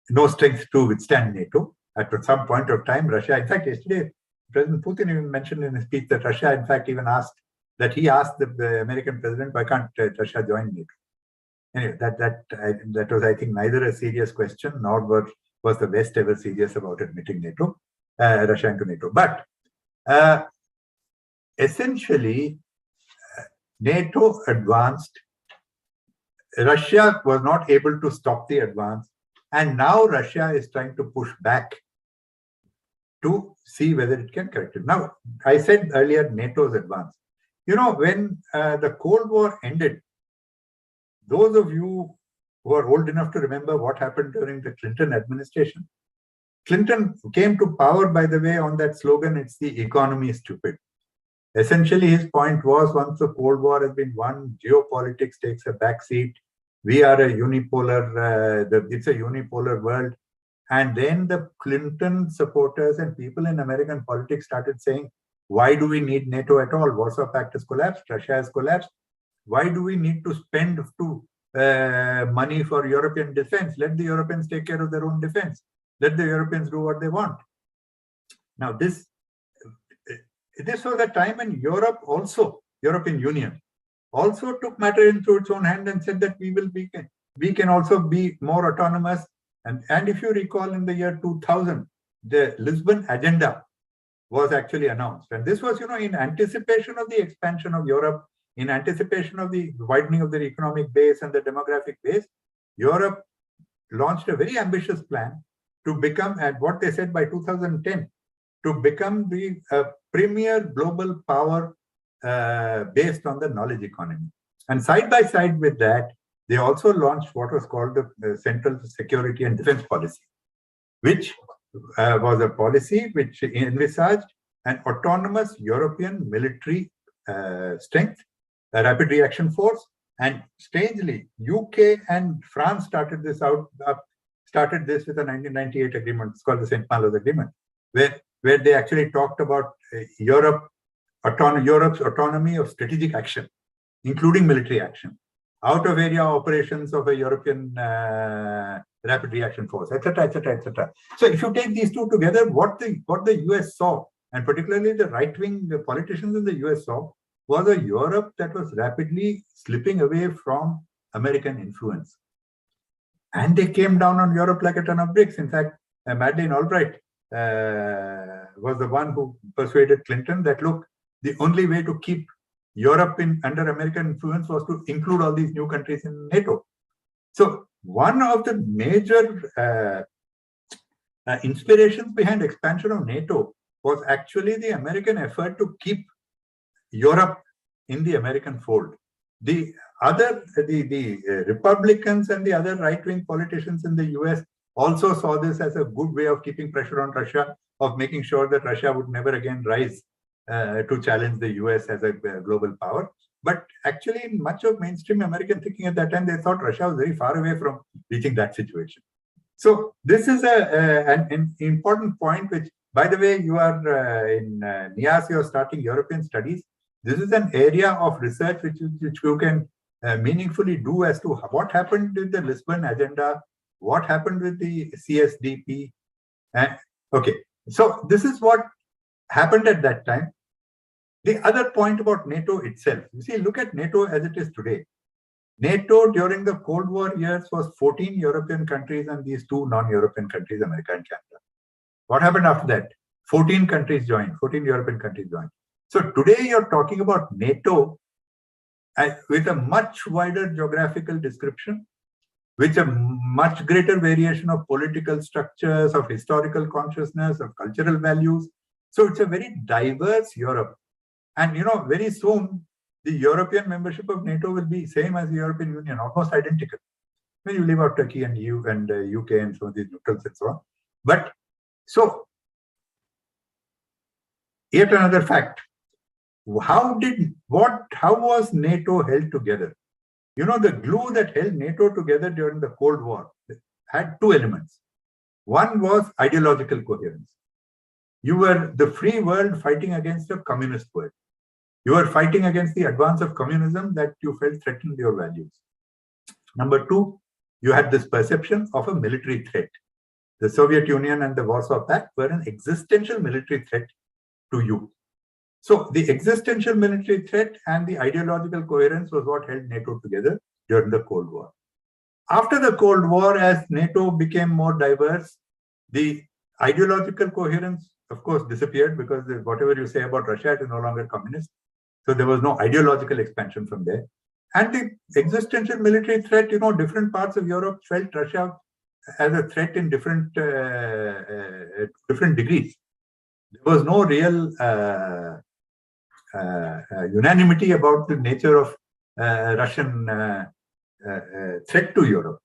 no strength to withstand NATO. At some point of time, Russia, in fact, yesterday, President Putin even mentioned in his speech that Russia, in fact, even asked the American president, why can't Russia join NATO? Anyway, that was, I think, neither a serious question nor was the West ever serious about admitting NATO, Russia into NATO. But essentially, NATO advanced. Russia was not able to stop the advance, and now Russia is trying to push back to see whether it can correct it. Now, I said earlier, NATO's advance. You know, when the Cold War ended, those of you who are old enough to remember what happened during the Clinton administration, Clinton came to power, by the way, on that slogan, it's the economy is stupid. Essentially, his point was, once the Cold War has been won, geopolitics takes a backseat. We are a unipolar, it's a unipolar world. And then the Clinton supporters and people in American politics started saying, why do we need NATO at all? Warsaw Pact has collapsed, Russia has collapsed. Why do we need to spend money for European defense? Let the Europeans take care of their own defense. Let the Europeans do what they want. Now, this was a time when European Union also took matter into its own hand and said that we can also be more autonomous. And if you recall, in the year 2000, the Lisbon Agenda was actually announced. And this was, in anticipation of the expansion of Europe, in anticipation of the widening of their economic base and the demographic base, Europe launched a very ambitious plan to become, at what they said by 2010, to become the premier global power based on the knowledge economy. And side by side with that, they also launched what was called the Central Security and Defense Policy, which was a policy which envisaged an autonomous European military strength, a rapid reaction force. And strangely, UK and France started this with a 1998 agreement. It's called the St. Malo's Agreement, where they actually talked about Europe's autonomy of strategic action, including military action, out of area operations of a European rapid reaction force, etc., etc., etc. So if you take these two together, what the US saw, and particularly the right-wing politicians in the US saw, was a Europe that was rapidly slipping away from American influence. And they came down on Europe like a ton of bricks. In fact, Madeleine Albright was the one who persuaded Clinton that, look, the only way to keep Europe under American influence was to include all these new countries in NATO. So one of the major inspirations behind expansion of NATO was actually the American effort to keep Europe in the American fold. The Republicans and the other right-wing politicians in the US also saw this as a good way of keeping pressure on Russia, of making sure that Russia would never again rise to challenge the US as a global power. But actually, in much of mainstream American thinking at that time, they thought Russia was very far away from reaching that situation. So this is an important point, which, by the way, you are in NIAS, you're starting European studies. This is an area of research which you can meaningfully do as to what happened with the Lisbon Agenda, what happened with the CSDP. Okay, so this is what happened at that time. The other point about NATO itself, you see, look at NATO as it is today. NATO during the Cold War years was 14 European countries and these two non-European countries, America and Canada. What happened after that? 14 countries joined, 14 European countries joined. So today you're talking about NATO with a much wider geographical description, with a much greater variation of political structures, of historical consciousness, of cultural values. So it's a very diverse Europe. And very soon, the European membership of NATO will be same as the European Union, almost identical. When you leave out Turkey and EU and UK and some of these neutrals and so on. But so, yet another fact. How was NATO held together? You know, the glue that held NATO together during the Cold War had two elements. One was ideological coherence. You were the free world fighting against the communist world. You were fighting against the advance of communism that you felt threatened your values. Number two, you had this perception of a military threat. The Soviet Union and the Warsaw Pact were an existential military threat to you. So the existential military threat and the ideological coherence was what held NATO together during the Cold War. After the Cold War, as NATO became more diverse, the ideological coherence, of course, disappeared because whatever you say about Russia, it is no longer communist. So there was no ideological expansion from there. And the existential military threat, you know, different parts of Europe felt Russia as a threat in different degrees. There was no real unanimity about the nature of Russian threat to Europe.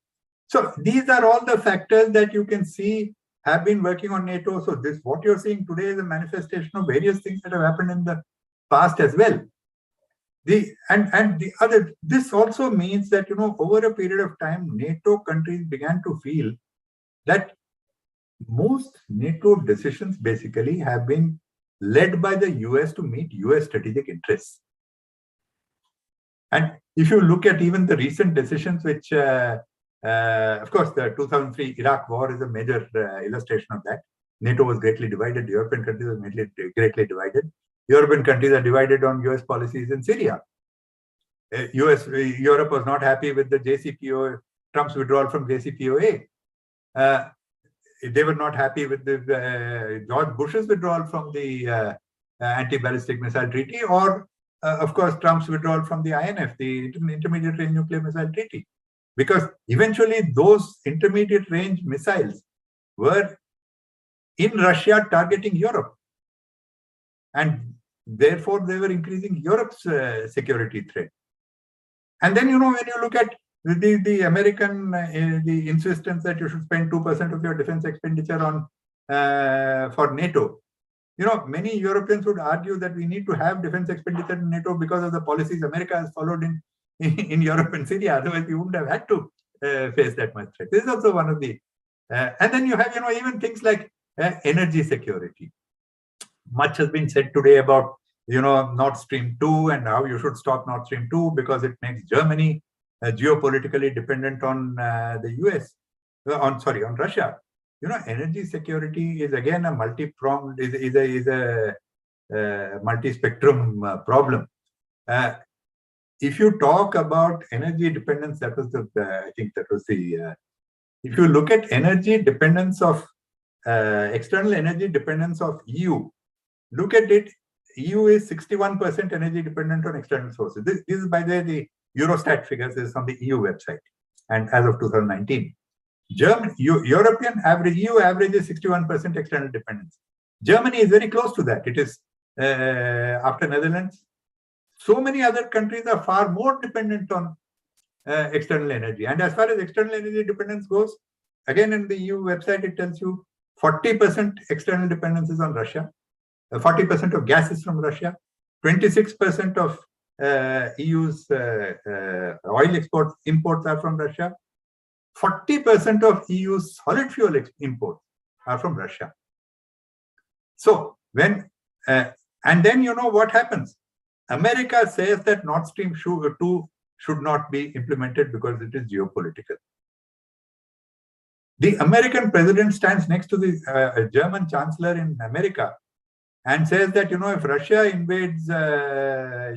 So these are all the factors that you can see have been working on NATO. So this, what you're seeing today is a manifestation of various things that have happened in the past as well. This also means that, you know, over a period of time, NATO countries began to feel that most NATO decisions basically have been led by the US to meet US strategic interests. And if you look at even the recent decisions, which, of course, the 2003 Iraq war is a major illustration of that. NATO was greatly divided. The European countries were greatly divided. European countries are divided on US policies in Syria. Europe was not happy with the JCPOA, Trump's withdrawal from JCPOA. They were not happy with the George Bush's withdrawal from the anti-ballistic missile treaty, or of course, Trump's withdrawal from the INF, the Intermediate Range Nuclear Missile Treaty. Because eventually those intermediate range missiles were in Russia targeting Europe. And therefore, they were increasing Europe's security threat. And then, you know, when you look at the American, the insistence that you should spend 2% of your defense expenditure on for NATO, you know, many Europeans would argue that we need to have defense expenditure in NATO because of the policies America has followed in Europe and Syria. Otherwise, we wouldn't have had to face that much threat. This is also one of the, and then you have, you know, even things like energy security. Much has been said today about, you know, Nord Stream 2 and how you should stop Nord Stream 2 because it makes Germany geopolitically dependent on the US, on Russia. You know, energy security is again a multi-pronged, is a multi-spectrum problem. If you talk about energy dependence, that was the, I think that was the, if you look at energy dependence of, external energy dependence of EU, look at it, EU is 61% energy dependent on external sources. This is, by the way, the Eurostat figures. This is on the EU website, and as of 2019. European average, EU average is 61% external dependence. Germany is very close to that. It is after Netherlands. So many other countries are far more dependent on external energy. And as far as external energy dependence goes, again in the EU website, it tells you 40% external dependence is on Russia. 40% of gas is from Russia. 26% of EU's oil imports are from Russia. 40% of EU's solid fuel imports are from Russia. So when, and then you know what happens? America says that Nord Stream 2 should not be implemented because it is geopolitical. The American president stands next to the German chancellor in America and says that, you know, if Russia invades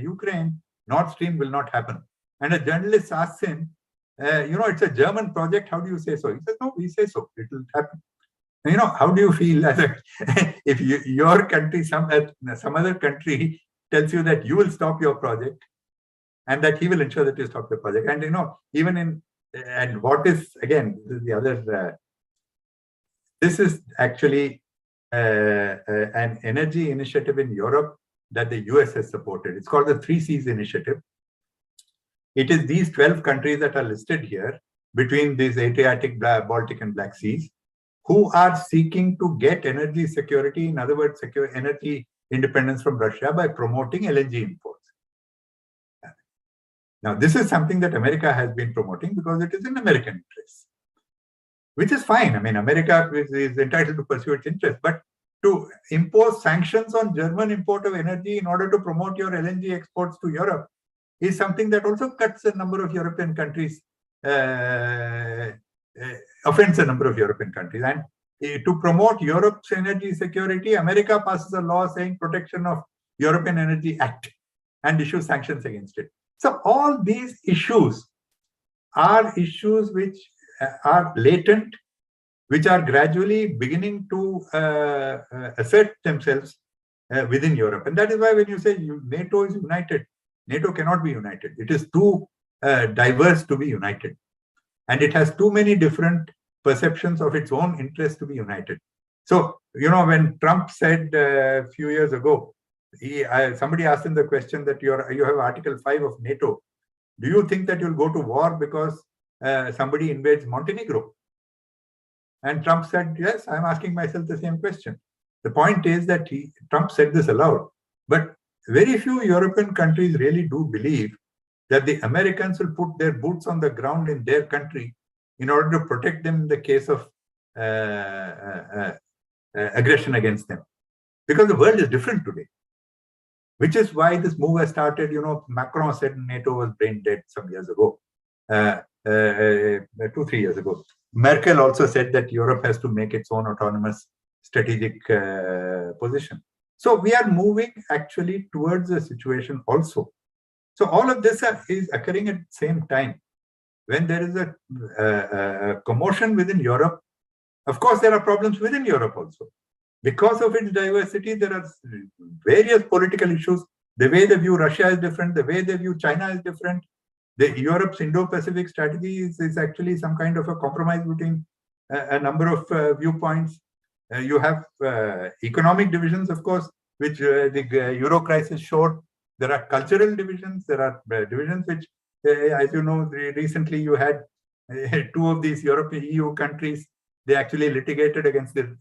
Ukraine, Nord Stream will not happen. And a journalist asks him, you know, it's a German project. How do you say so? He says, no, we say so. It will happen. And, you know, how do you feel as a, if your country, some other country tells you that you will stop your project and that he will ensure that you stop the project? And, you know, even in, and what is, again, this is the other, this is actually an energy initiative in Europe that the US has supported. It's called the 3Cs Initiative. It is these 12 countries that are listed here between these Adriatic, Baltic, and Black Seas, who are seeking to get energy security, in other words, secure energy independence from Russia by promoting LNG imports. Now, this is something that America has been promoting because it is in American interest, which is fine. I mean, America is entitled to pursue its interests, but to impose sanctions on German import of energy in order to promote your LNG exports to Europe is something that also cuts a number of European countries, offends a number of European countries. And to promote Europe's energy security, America passes a law saying Protection of European Energy Act and issues sanctions against it. So all these issues are issues which are latent, which are gradually beginning to assert themselves within Europe. And that is why when you say NATO is united, NATO cannot be united. It is too diverse to be united. And it has too many different perceptions of its own interest to be united. So, you know, when Trump said a few years ago, somebody asked him the question that you have Article 5 of NATO. Do you think that you'll go to war because somebody invades Montenegro? And Trump said, yes, I'm asking myself the same question. The point is that Trump said this aloud, but very few European countries really do believe that the Americans will put their boots on the ground in their country in order to protect them in the case of aggression against them. Because the world is different today, which is why this move has started. You know, Macron said NATO was brain dead some years ago, 2-3 years ago. Merkel also said that Europe has to make its own autonomous strategic position. So we are moving actually towards a situation also. So all of this is occurring at the same time. When there is a commotion within Europe, of course, there are problems within Europe also. Because of its diversity, there are various political issues. The way they view Russia is different. The way they view China is different. Europe's Indo-Pacific strategy is actually some kind of a compromise between a number of viewpoints. You have economic divisions, of course, which the Euro crisis showed. There are cultural divisions. There are divisions which, as you know, recently you had two of these European EU countries. They actually litigated against the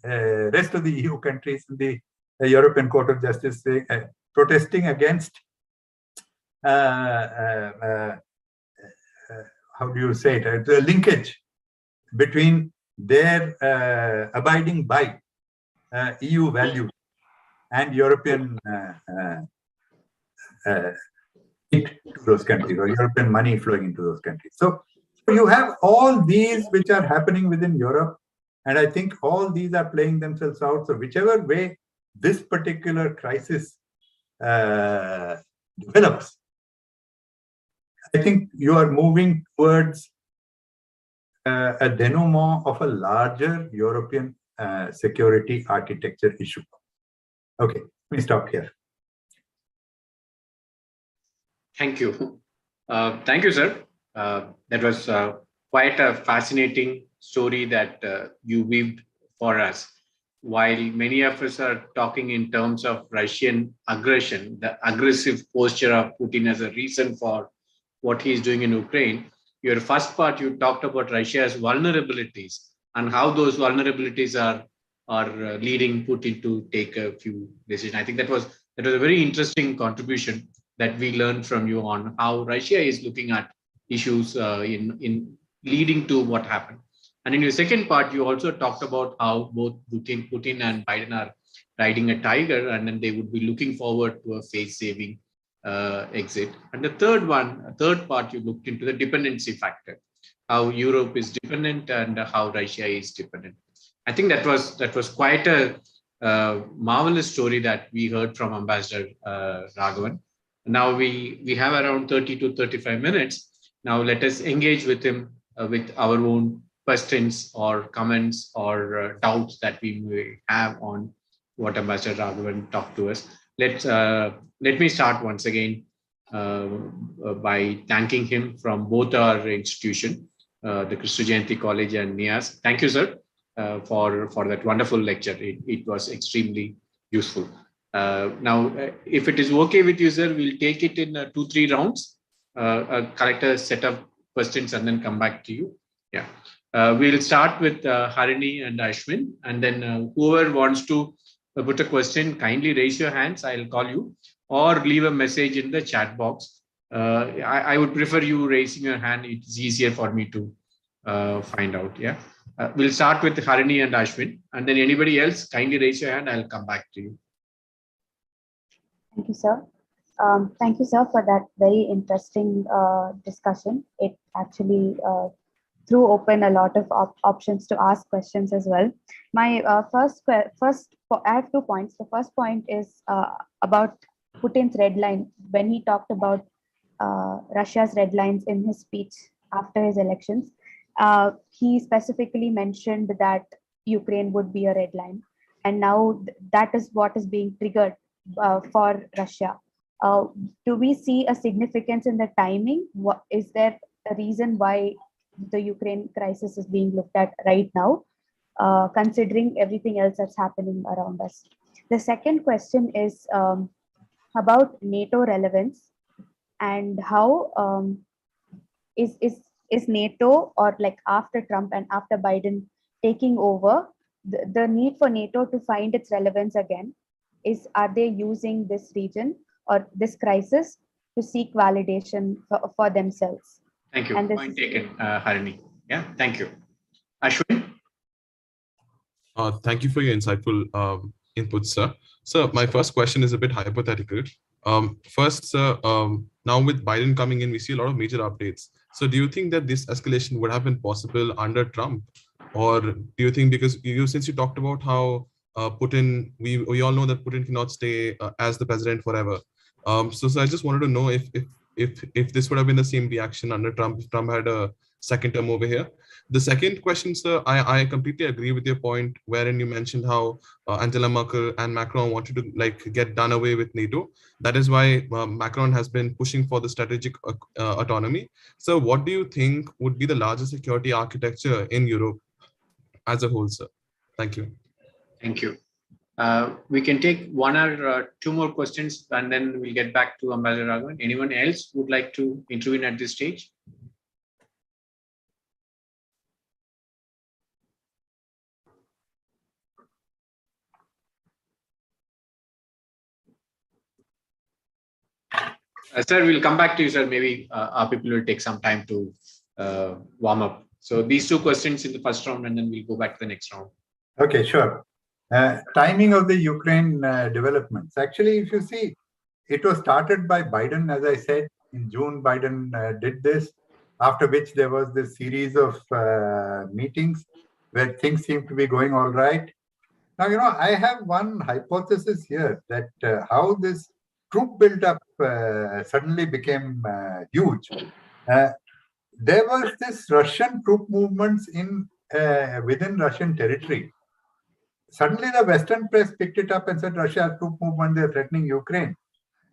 rest of the EU countries in the European Court of Justice, protesting against, how do you say it, the linkage between their abiding by EU values and European into those countries, or European money flowing into those countries. So you have all these which are happening within Europe, and I think all these are playing themselves out. So whichever way this particular crisis develops, I think you are moving towards a denouement of a larger European security architecture issue. Okay, let me stop here. Thank you. Thank you, sir. That was quite a fascinating story that you weaved for us. While many of us are talking in terms of Russian aggression, the aggressive posture of Putin as a reason for what he is doing in Ukraine, your first part, you talked about Russia's vulnerabilities and how those vulnerabilities are leading Putin to take a few decisions. I think that was a very interesting contribution that we learned from you on how Russia is looking at issues in leading to what happened. And in your second part, you also talked about how both Putin and Biden are riding a tiger, and then they would be looking forward to a face-saving exit. And the third part, you looked into the dependency factor, how Europe is dependent and how Russia is dependent. I think that was quite a marvelous story that we heard from Ambassador Raghavan. Now we have around 30 to 35 minutes. Now let us engage with him with our own questions or comments or doubts that we may have on what Ambassador Raghavan talked to us. Let me start once again by thanking him from both our institution, the Kristu Jayanti College and NIAS. Thank you, sir, for that wonderful lecture. It was extremely useful. If it is okay with you, sir, we'll take it in 2-3 rounds, collect a set of questions and then come back to you. Yeah. We'll start with Harini and Ashwin, and then whoever wants to put a question, kindly raise your hands. I'll call you, or leave a message in the chat box. I would prefer you raising your hand. It's easier for me to find out. Yeah. We'll start with Harini and Ashwin, and then anybody else, kindly raise your hand. I'll come back to you. Thank you, sir. Thank you, sir, for that very interesting discussion. It actually threw open a lot of options to ask questions as well. My I have 2 points. The first point is about Putin's red line. When he talked about Russia's red lines in his speech after his elections, he specifically mentioned that Ukraine would be a red line. And now that is what is being triggered for Russia. Do we see a significance in the timing? Is there a reason why the Ukraine crisis is being looked at right now, considering everything else that's happening around us? The second question is about NATO relevance, and how is NATO, or like after Trump and after Biden taking over, the need for NATO to find its relevance again? Are they using this region or this crisis to seek validation for themselves? Thank you. Point taken, Harini. Yeah, thank you. Ashwin? Thank you for your insightful input, sir. So my first question is a bit hypothetical. First, sir, now with Biden coming in, we see a lot of major updates. So do you think that this escalation would have been possible under Trump? Or do you think, because since you talked about how Putin, we all know that Putin cannot stay as the president forever. So I just wanted to know if this would have been the same reaction under Trump, if Trump had a second term over here. The second question, sir, I completely agree with your point wherein you mentioned how Angela Merkel and Macron wanted to get done away with NATO. That is why Macron has been pushing for the strategic autonomy. So what do you think would be the largest security architecture in Europe as a whole, sir? Thank you. Thank you. We can take 1 or 2 more questions and then we'll get back to Ambassador Raghavan. Anyone else would like to intervene at this stage? Sir, we'll come back to you, sir. Maybe our people will take some time to warm up. So these 2 questions in the first round, and then we'll go back to the next round. Okay, sure. Timing of the Ukraine developments. Actually, if you see, it was started by Biden, as I said. In June, Biden did this, after which there was this series of meetings where things seemed to be going all right. Now, I have one hypothesis here that how this troop buildup suddenly became huge. There was this Russian troop movements within Russian territory. Suddenly, the Western press picked it up and said, Russia troop movement, they're threatening Ukraine.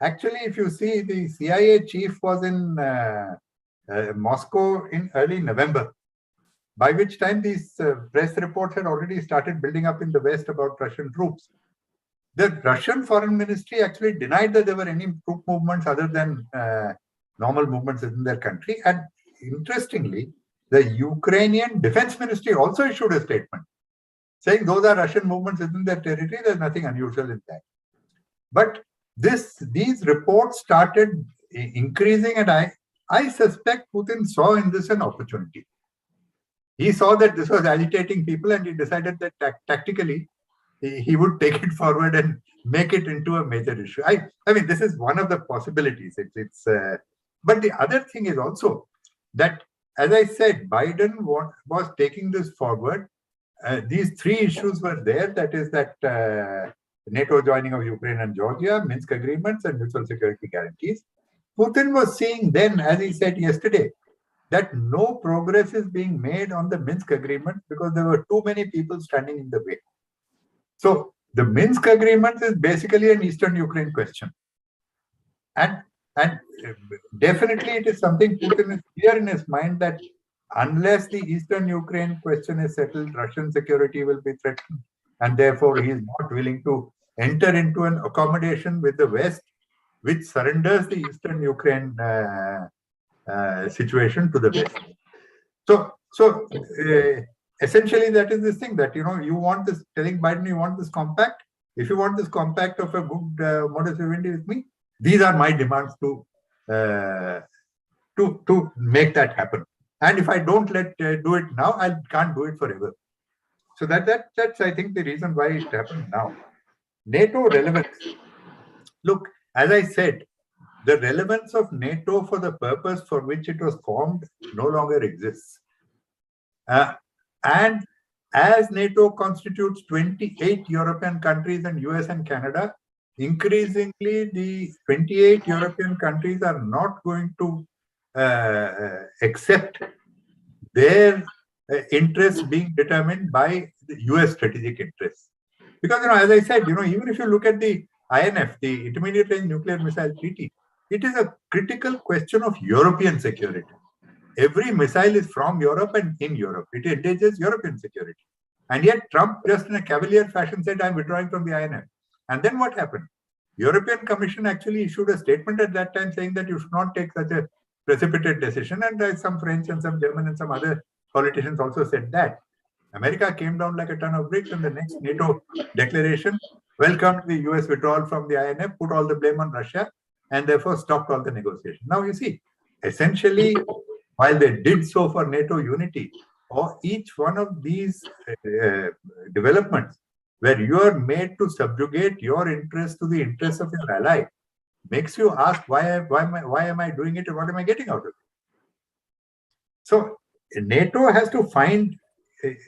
Actually, if you see, the CIA chief was in Moscow in early November, by which time these press reports had already started building up in the West about Russian troops. The Russian foreign ministry actually denied that there were any troop movements other than normal movements within their country. And interestingly, the Ukrainian defense ministry also issued a statement saying those are Russian movements within their territory. There's nothing unusual in that. But these reports started increasing, and I suspect Putin saw in this an opportunity. He saw that this was agitating people, and he decided that tactically he would take it forward and make it into a major issue. I mean, this is one of the possibilities. But the other thing is also that, as I said, Biden was taking this forward. These 3 issues were there. That is that NATO joining of Ukraine and Georgia, Minsk Agreements, and mutual security guarantees. Putin was seeing then, as he said yesterday, that no progress is being made on the Minsk Agreement because there were too many people standing in the way. So the Minsk Agreement is basically an Eastern Ukraine question. And definitely it is something Putin is clear in his mind that unless the Eastern Ukraine question is settled, Russian security will be threatened. And therefore, he is not willing to enter into an accommodation with the West, which surrenders the Eastern Ukraine situation to the West. So essentially, that is this thing that, you want this, telling Biden you want this compact. If you want this compact of a good modus vivendi with me, these are my demands to make that happen. And if I don't do it now, I can't do it forever. So that's I think the reason why it happened now. NATO relevance. Look, as I said, the relevance of NATO for the purpose for which it was formed no longer exists. And as NATO constitutes 28 European countries and US and Canada, increasingly the 28 European countries are not going to accept their interests being determined by the US strategic interests. Because, as I said, even if you look at the INF, the Intermediate Range Nuclear Missile Treaty, it is a critical question of European security. Every missile is from Europe and in Europe. It endangers European security. And yet Trump just in a cavalier fashion said, I'm withdrawing from the INF. And then what happened? European Commission actually issued a statement at that time saying that you should not take such a precipitate decision. And some French and some German and some other politicians also said that. America came down like a ton of bricks, and the next NATO declaration welcomed the US withdrawal from the INF, put all the blame on Russia, and therefore stopped all the negotiations. Now you see, essentially, while they did so for NATO unity, or each one of these developments where you are made to subjugate your interests to the interests of your ally, makes you ask, why am I doing it and what am I getting out of it? So NATO has to find,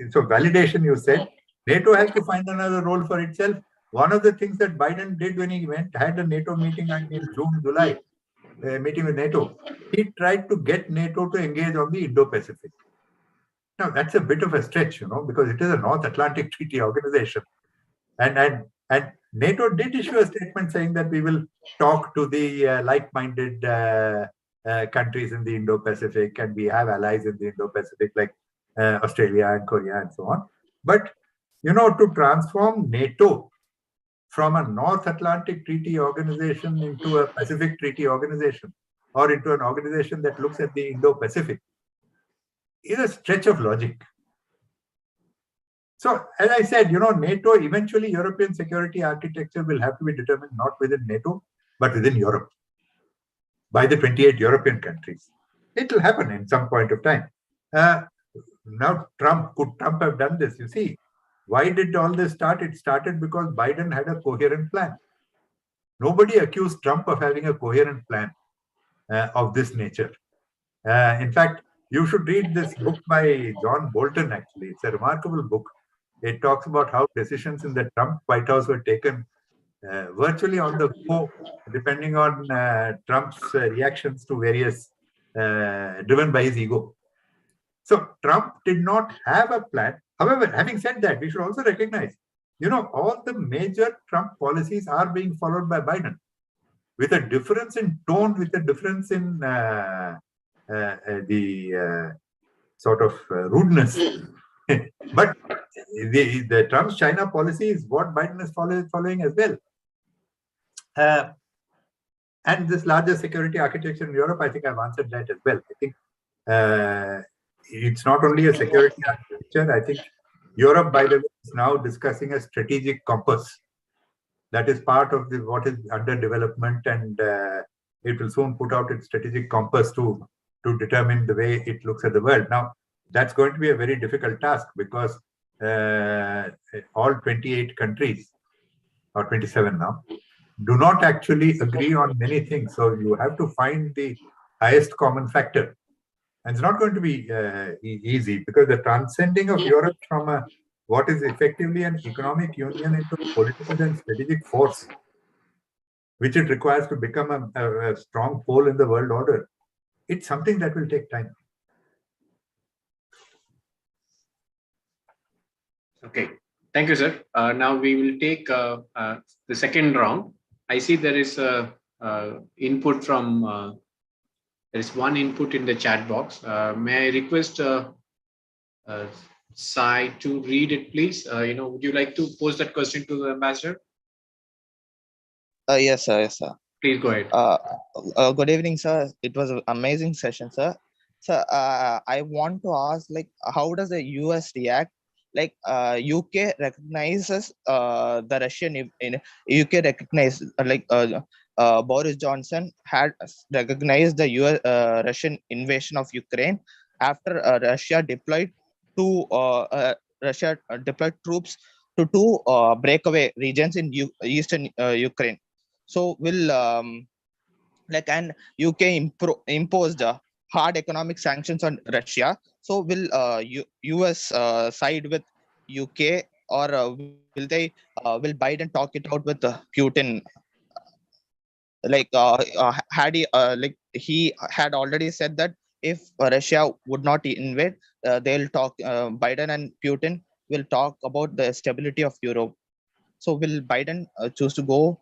so validation you said, NATO has to find another role for itself. One of the things that Biden did when he had a NATO meeting in June, July, meeting with NATO, he tried to get NATO to engage on the Indo-Pacific. Now, that's a bit of a stretch, because it is a North Atlantic Treaty Organization. And NATO did issue a statement saying that we will talk to the like-minded countries in the Indo-Pacific, and we have allies in the Indo-Pacific like Australia and Korea and so on. But, to transform NATO from a North Atlantic Treaty Organization into a Pacific Treaty Organization, or into an organization that looks at the Indo-Pacific, is a stretch of logic. So, as I said, NATO, eventually European security architecture will have to be determined not within NATO, but within Europe, by the 28 European countries. It will happen in some point of time. Now, could Trump have done this? You see, why did all this start? It started because Biden had a coherent plan. Nobody accused Trump of having a coherent plan of this nature. In fact, you should read this book by John Bolton, actually. It's a remarkable book. It talks about how decisions in the Trump White House were taken virtually on the go, depending on Trump's reactions to various, driven by his ego. So Trump did not have a plan. However, having said that, we should also recognize, all the major Trump policies are being followed by Biden, with a difference in tone, with a difference in the sort of rudeness. But the Trump's China policy is what Biden is following as well. And this larger security architecture in Europe, I think I've answered that as well. I think it's not only a security architecture. I think Europe, by the way, is now discussing a strategic compass that is part of what is under development, and it will soon put out its strategic compass to determine the way it looks at the world. Now, that's going to be a very difficult task, because all 28 countries, or 27 now, do not actually agree on many things. So you have to find the highest common factor. And it's not going to be easy, because the transcending of Europe from what is effectively an economic union into a political and strategic force, which it requires to become a strong pole in the world order, it's something that will take time. Okay, thank you, sir. Now we will take the second round. I see there is a input from, there is one input in the chat box. May I request Sai to read it, please? Would you like to pose that question to the ambassador? Yes, sir. Yes, sir. Please go ahead. Good evening, sir. It was an amazing session, sir. Sir, I want to ask, like, how does the US react? Like, UK recognizes the Russian in UK recognized Boris Johnson had recognized the US Russian invasion of Ukraine after Russia deployed troops to two breakaway regions in eastern Ukraine. So will and UK imposed hard economic sanctions on Russia. So will US side with UK, or will Biden talk it out with Putin? He had already said that if Russia would not invade, they'll talk. Biden and Putin will talk about the stability of Europe. So will Biden choose to go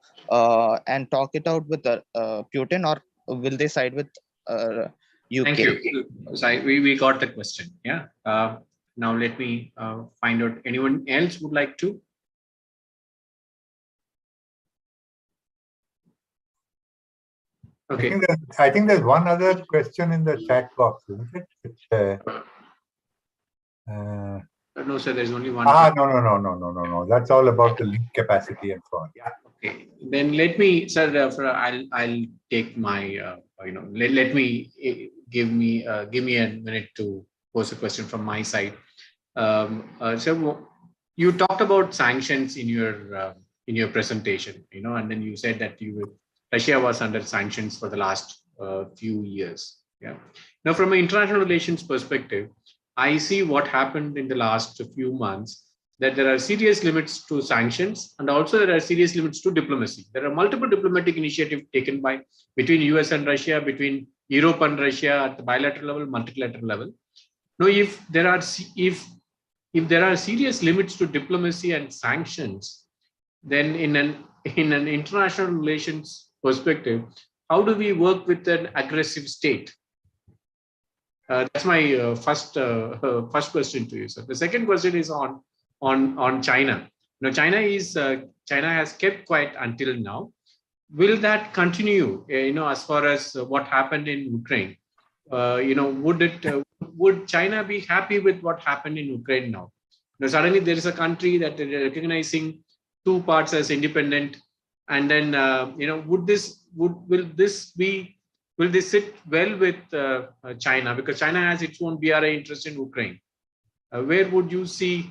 and talk it out with Putin, or will they side with UK? Thank you. So we got the question. Yeah. Now let me find out. Anyone else would like to? Okay. I think there's one other question in the chat box, isn't it? Which, no, sir. There's only one. No. That's all about the link capacity and so on. Yeah. Okay. Then let me, sir. I'll take my. Let me give me a minute to pose a question from my side. So you talked about sanctions in your presentation, and then you said that Russia was under sanctions for the last few years. Yeah. Now, from an international relations perspective, I see what happened in the last few months, that there are serious limits to sanctions, and also there are serious limits to diplomacy. There are multiple diplomatic initiatives taken between US and Russia, between Europe and Russia at the bilateral level, multilateral level. Now, if there are serious limits to diplomacy and sanctions, then in an international relations perspective, how do we work with an aggressive state? That's my first question to you, sir. The second question is on China. China has kept quiet until now. Will that continue? As far as what happened in Ukraine, would China be happy with what happened in Ukraine now? Suddenly there is a country that is recognizing two parts as independent, and then will this sit well with China, because China has its own BRI interest in Ukraine? Where would you see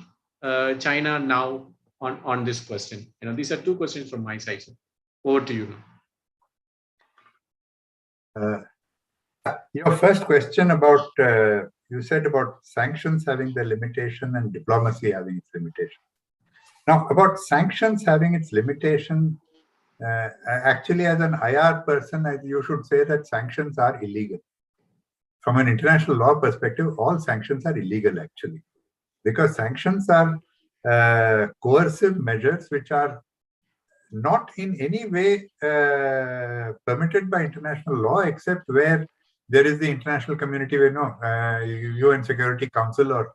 China now on this question? These are two questions from my side, sir. Over to you now. Your first question about, you said about sanctions having their limitation and diplomacy having its limitation. Now, about sanctions having its limitation, actually, as an IR person, you should say that sanctions are illegal. From an international law perspective, all sanctions are illegal, actually, because sanctions are coercive measures which are not in any way permitted by international law, except where there is the international community, UN Security Council or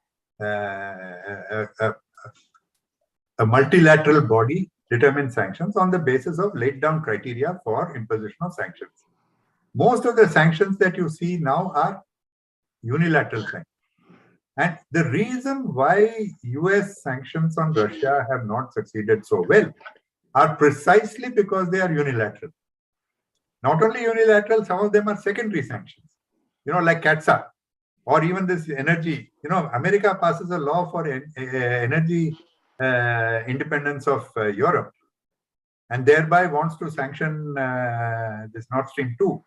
a multilateral body determines sanctions on the basis of laid down criteria for imposition of sanctions. Most of the sanctions that you see now are unilateral sanctions. And the reason why US sanctions on Russia have not succeeded so well are precisely because they are unilateral. Not only unilateral, some of them are secondary sanctions, like CATSA, or even this energy. America passes a law for energy independence of Europe, and thereby wants to sanction this Nord Stream 2.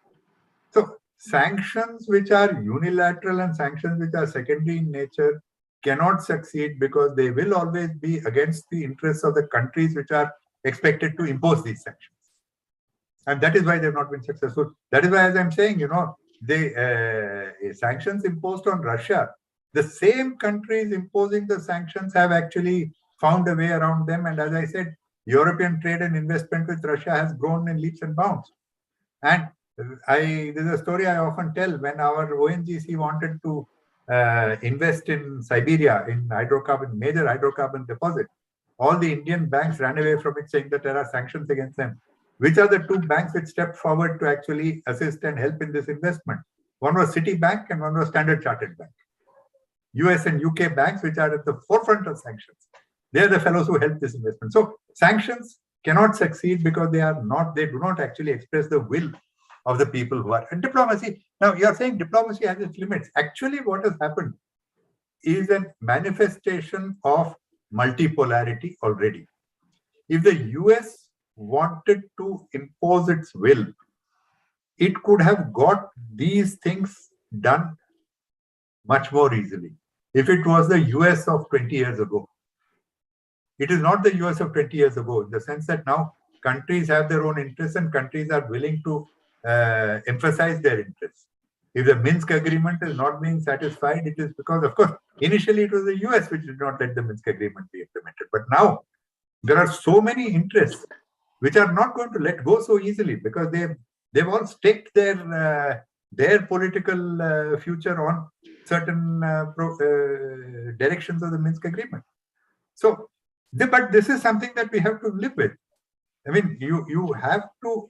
So sanctions which are unilateral and sanctions which are secondary in nature cannot succeed, because they will always be against the interests of the countries which are expected to impose these sanctions. And that is why they've not been successful. That is why, as I'm saying, the sanctions imposed on Russia, the same countries imposing the sanctions have actually found a way around them. And as I said, European trade and investment with Russia has grown in leaps and bounds. And there's a story I often tell. When our ONGC wanted to invest in Siberia in major hydrocarbon deposit, all the Indian banks ran away from it, saying that there are sanctions against them. Which are the two banks which stepped forward to actually assist and help in this investment? One was Citibank and one was Standard Chartered Bank. US and UK banks, which are at the forefront of sanctions. They are the fellows who help this investment. So sanctions cannot succeed because they do not actually express the will of the people who are. And diplomacy, now you are saying diplomacy has its limits. Actually, what has happened is a manifestation of multipolarity already. If the US wanted to impose its will, it could have got these things done much more easily. If it was the US of 20 years ago, it is not the US of 20 years ago, in the sense that now countries have their own interests and countries are willing to emphasize their interests. If the Minsk Agreement is not being satisfied, it is because, of course, initially it was the US which did not let the Minsk Agreement be implemented. But now there are so many interests which are not going to let go so easily because they've all staked their political future on certain directions of the Minsk Agreement. So, but this is something that we have to live with. I mean, you have to,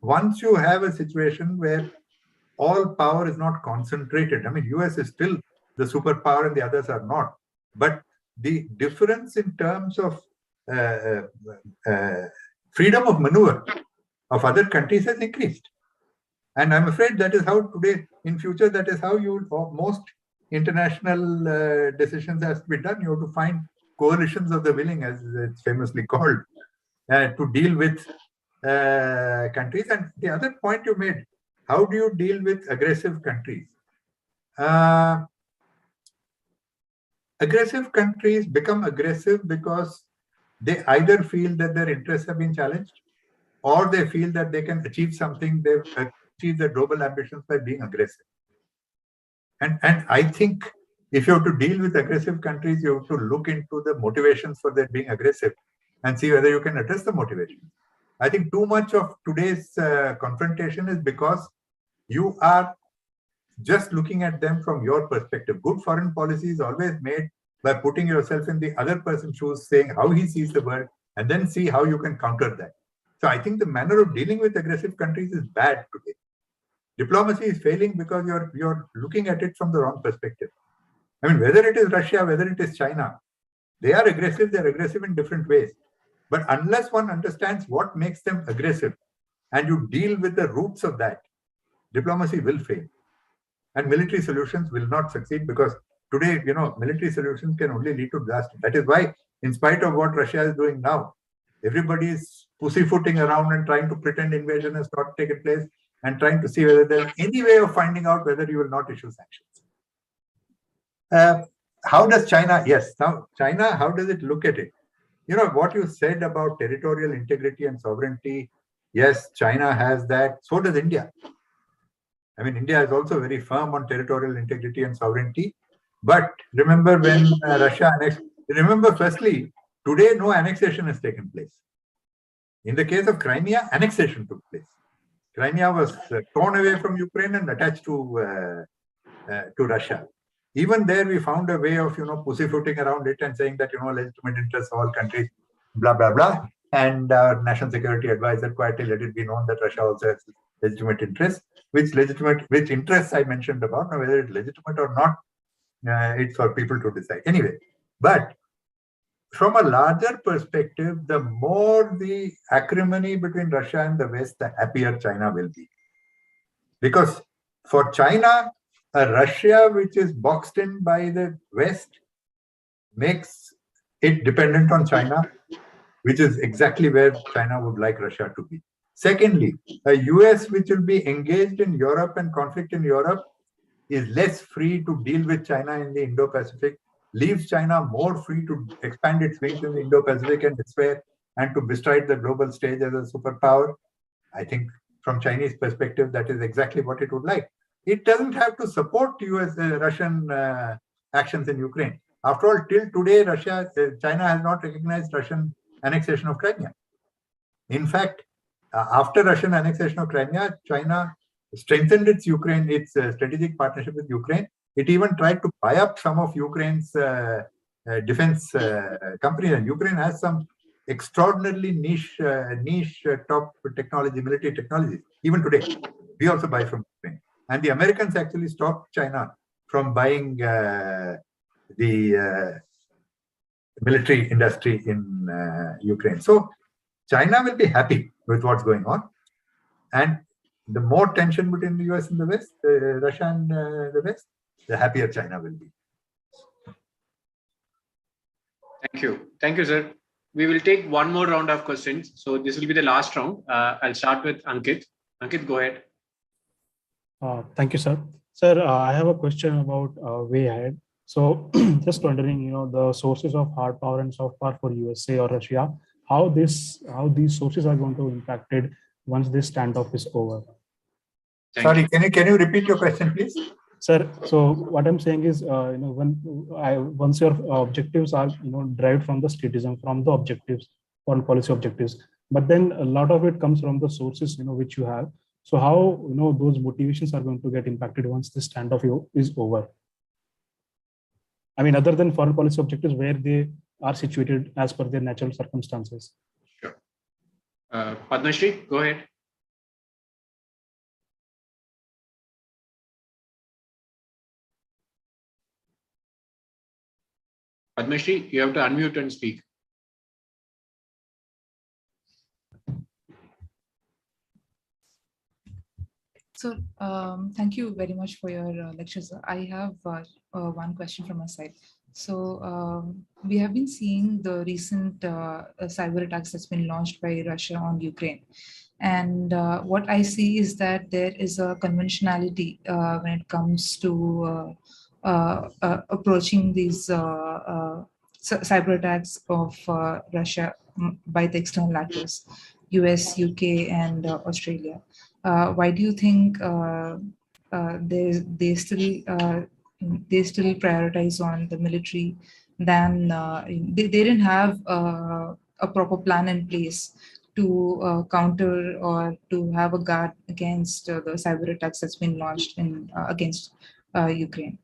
once you have a situation where all power is not concentrated. I mean, US is still the superpower and the others are not. But the difference in terms of freedom of maneuver of other countries has increased. And I'm afraid that is how today, in future, that is how most international decisions has to be done. You have to find coalitions of the willing, as it's famously called, to deal with countries. And the other point you made, how do you deal with aggressive countries? Aggressive countries become aggressive because they either feel that their interests have been challenged or they feel that they can achieve something, they've achieved their global ambitions by being aggressive. And I think if you have to deal with aggressive countries, you have to look into the motivations for their being aggressive and see whether you can address the motivations. I think too much of today's confrontation is because you are just looking at them from your perspective. Good foreign policy is always made by putting yourself in the other person's shoes, saying how he sees the world, and then see how you can counter that. So I think the manner of dealing with aggressive countries is bad today. Diplomacy is failing because you're looking at it from the wrong perspective. I mean, whether it is Russia, whether it is China, they're aggressive in different ways. But unless one understands what makes them aggressive and you deal with the roots of that, diplomacy will fail. And military solutions will not succeed because today, military solutions can only lead to disaster. That is why, in spite of what Russia is doing now, everybody is pussyfooting around and trying to pretend invasion has not taken place and trying to see whether there's any way of finding out whether you will not issue sanctions. How does China, now China, how does it look at it? What you said about territorial integrity and sovereignty, yes, China has that, so does India. I mean, India is also very firm on territorial integrity and sovereignty. But remember when Russia annexed, firstly, today no annexation has taken place. In the case of Crimea, annexation took place. Crimea was torn away from Ukraine and attached to Russia. Even there, we found a way of, pussyfooting around it and saying that, legitimate interests of all countries, blah, blah, blah. And our national security advisor quietly let it be known that Russia also has legitimate interests. Which interests I mentioned about, now whether it's legitimate or not, it's for people to decide. Anyway, but from a larger perspective, the more the acrimony between Russia and the West, the happier China will be. Because for China, a Russia which is boxed in by the West makes it dependent on China, which is exactly where China would like Russia to be. Secondly, a US which will be engaged in Europe and conflict in Europe is less free to deal with China in the Indo-Pacific, leaves China more free to expand its wings in the Indo-Pacific and elsewhere and to bestride the global stage as a superpower. I think from Chinese perspective, that is exactly what it would like. It doesn't have to support Russian actions in Ukraine. After all, till today, China has not recognized Russian annexation of Crimea. In fact, after Russian annexation of Crimea, China strengthened its strategic partnership with Ukraine. It even tried to buy up some of Ukraine's defense companies. And Ukraine has some extraordinarily niche top technology, military technology. Even today, we also buy from Ukraine. And the Americans actually stopped China from buying the military industry in Ukraine. So China will be happy with what's going on. And the more tension between the US and the West, Russia and the West, the happier China will be. Thank you. Thank you, sir. We will take one more round of questions. So this will be the last round. I'll start with Ankit. Ankit, go ahead. Thank you, sir. Sir, I have a question about way ahead. So just wondering, the sources of hard power and soft power for USA or Russia, how these sources are going to be impacted once this standoff is over. Sorry, can you repeat your question, please? Sir, so what I'm saying is, once your objectives are, derived from the statism, from the objectives, foreign policy objectives, but then a lot of it comes from the sources, which you have. So how, those motivations are going to get impacted once this standoff is over? I mean, other than foreign policy objectives, where they are situated as per their natural circumstances. Sure. Padma Shri, go ahead. Padma Shri, you have to unmute and speak. So thank you very much for your lectures. I have one question from my side. So we have been seeing the recent cyber attacks that's been launched by Russia on Ukraine. And what I see is that there is a conventionality when it comes to approaching these cyber attacks of Russia by the external actors, US, UK, and Australia. Why do you think they still prioritize on the military than they didn't have a proper plan in place to counter or to have a guard against the cyber attacks that's been launched against Ukraine?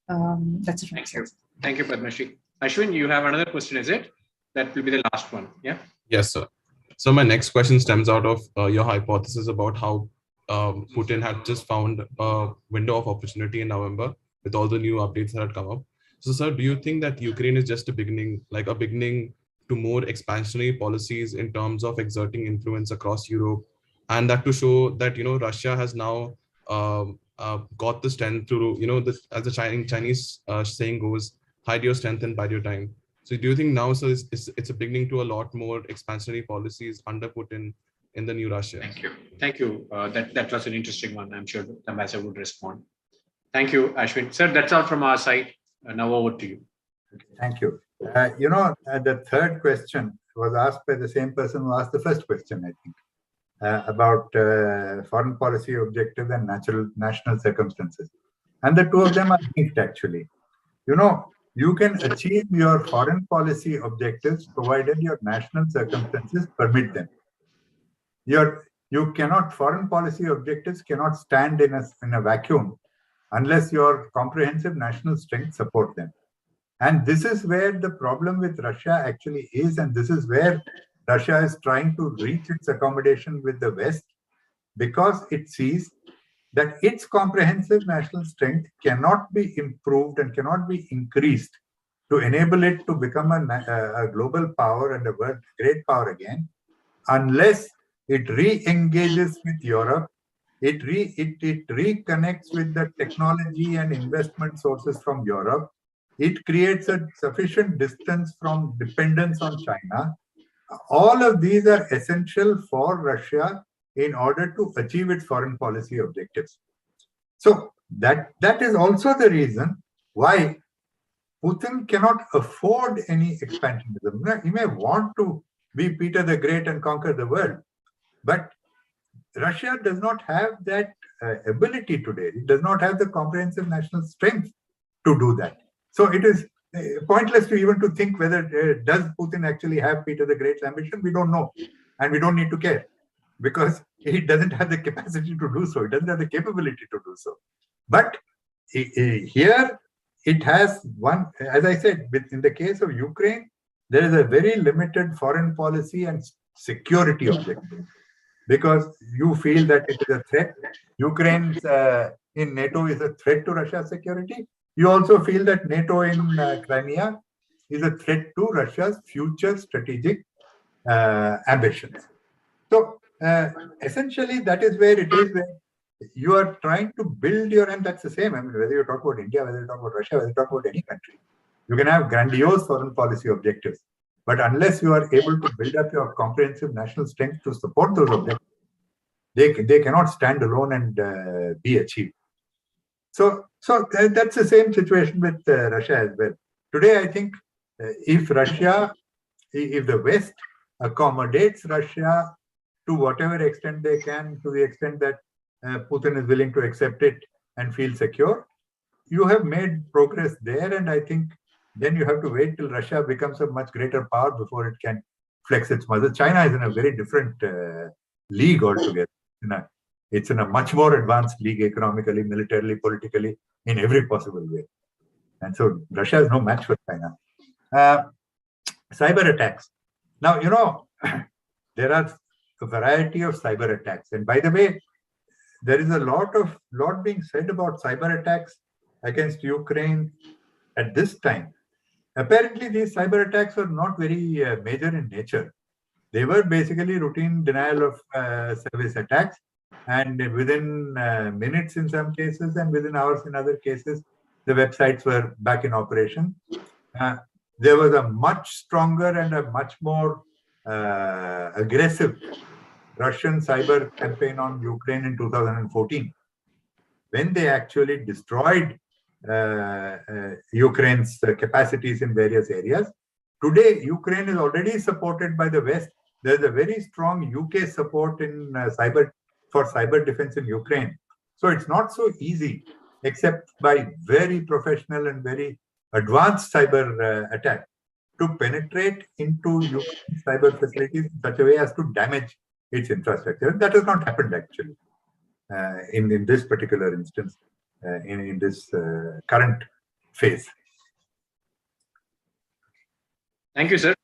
That's it. Thank you. Thank you, Padma Shri. Ashwin, you have another question, is it? That will be the last one. Yeah. Yes, sir. So my next question stems out of your hypothesis about how Putin had just found a window of opportunity in November with all the new updates that had come up. So, sir, do you think that Ukraine is just a beginning to more expansionary policies in terms of exerting influence across Europe, and that to show that Russia has now got the strength to as the Chinese saying goes, hide your strength and bide your time. So do you think now, so it's a beginning to a lot more expansionary policies under Putin in the new Russia? Thank you. Thank you. That was an interesting one. I'm sure the ambassador would respond. Thank you, Ashwin. Sir, that's all from our side. Now over to you. Thank you. The third question was asked by the same person who asked the first question, I think, about foreign policy objectives and national circumstances. And the two of them are linked, actually. You can achieve your foreign policy objectives provided your national circumstances permit them. Foreign policy objectives cannot stand in a vacuum unless your comprehensive national strength support them. And this is where the problem with Russia actually is, and this is where Russia is trying to reach its accommodation with the West, because it sees that its comprehensive national strength cannot be improved and cannot be increased to enable it to become a global power and a world great power again, unless it re-engages with Europe, it reconnects with the technology and investment sources from Europe, it creates a sufficient distance from dependence on China. All of these are essential for Russia in order to achieve its foreign policy objectives. So that is also the reason why Putin cannot afford any expansionism. He may want to be Peter the Great and conquer the world, but Russia does not have that ability today. It does not have the comprehensive national strength to do that. So it is pointless to even to think whether does Putin actually have Peter the Great's ambition. We don't know, and we don't need to care, because he doesn't have the capacity to do so. He doesn't have the capability to do so. But here it has one, as I said, in the case of Ukraine, there is a very limited foreign policy and security objective, because you feel that it is a threat. Ukraine in NATO is a threat to Russia's security. You also feel that NATO in Crimea is a threat to Russia's future strategic ambitions. So essentially, that is where it is, where you are trying to build your, and that's the same. I mean, whether you talk about India, whether you talk about Russia, whether you talk about any country, you can have grandiose foreign policy objectives. But unless you are able to build up your comprehensive national strength to support those objectives, they cannot stand alone and be achieved. So that's the same situation with Russia as well. Today, I think if the West accommodates Russia to whatever extent they can, to the extent that Putin is willing to accept it and feel secure, you have made progress there. And I think then you have to wait till Russia becomes a much greater power before it can flex its muscle. China is in a very different league altogether. It's in a much more advanced league economically, militarily, politically, in every possible way. And so Russia is no match for China. Cyber attacks. Now, there are a variety of cyber attacks. And by the way, there is a lot being said about cyber attacks against Ukraine at this time. Apparently, these cyber attacks were not very major in nature. They were basically routine denial of service attacks, and within minutes in some cases and within hours in other cases, the websites were back in operation. There was a much stronger and a much more aggressive Russian cyber campaign on Ukraine in 2014, when they actually destroyed Ukraine's capacities in various areas. Today, Ukraine is already supported by the West. There's a very strong UK support in cyber defense in Ukraine. So it's not so easy, except by very professional and very advanced cyber attack, to penetrate into Ukraine's cyber facilities in such a way as to damage its infrastructure. That has not happened actually in this particular instance, in this current phase. Thank you, sir.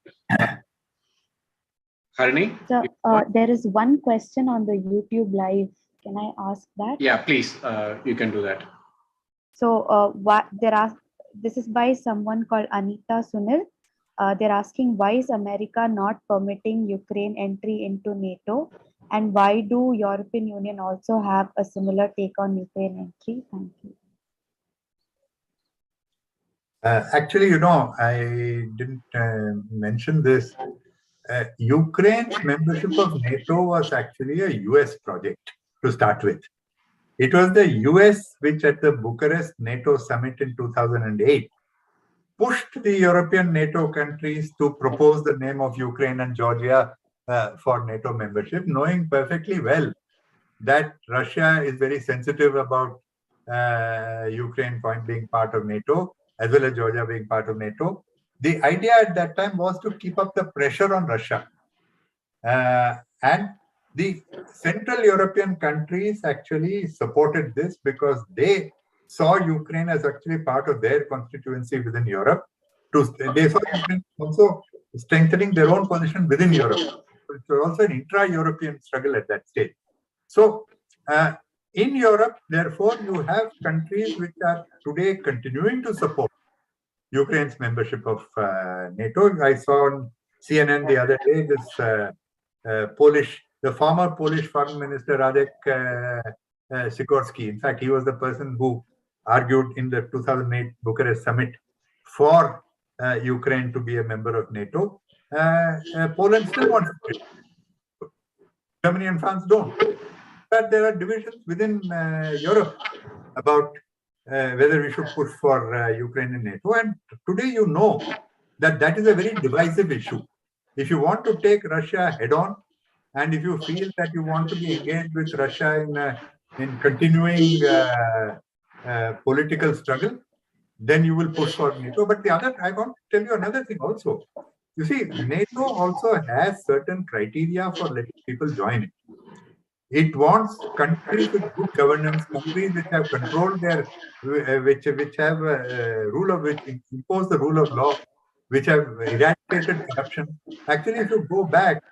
Harini? So there is one question on the YouTube live. Can I ask that? Yeah, please. You can do that. So this is by someone called Anita Sunil. They're asking, why is America not permitting Ukraine entry into NATO? And why do European Union also have a similar take on Ukraine entry? Thank you. Actually, I didn't mention this. Ukraine's membership of NATO was actually a US project to start with. It was the US which at the Bucharest NATO summit in 2008 pushed the European NATO countries to propose the name of Ukraine and Georgia for NATO membership, knowing perfectly well that Russia is very sensitive about Ukraine being part of NATO, as well as Georgia being part of NATO. The idea at that time was to keep up the pressure on Russia. And the Central European countries actually supported this because they saw Ukraine as actually part of their constituency within Europe. They saw Ukraine also strengthening their own position within Europe. It was also an intra-European struggle at that stage. So in Europe, therefore, you have countries which are today continuing to support Ukraine's membership of NATO. I saw on CNN the other day this the former Polish Foreign Minister Radek Sikorski. In fact, he was the person who argued in the 2008 Bucharest summit for Ukraine to be a member of NATO. Poland still wants it. Germany and France don't. But there are divisions within Europe about whether we should push for Ukraine in NATO. And today you know that is a very divisive issue. If you want to take Russia head on, and if you feel that you want to be engaged with Russia in continuing political struggle, then you will push for NATO. But I want to tell you another thing also. You see, NATO also has certain criteria for letting people join it. It wants countries with good governance, countries which have controlled which have impose the rule of law which have eradicated corruption. Actually, if you go back,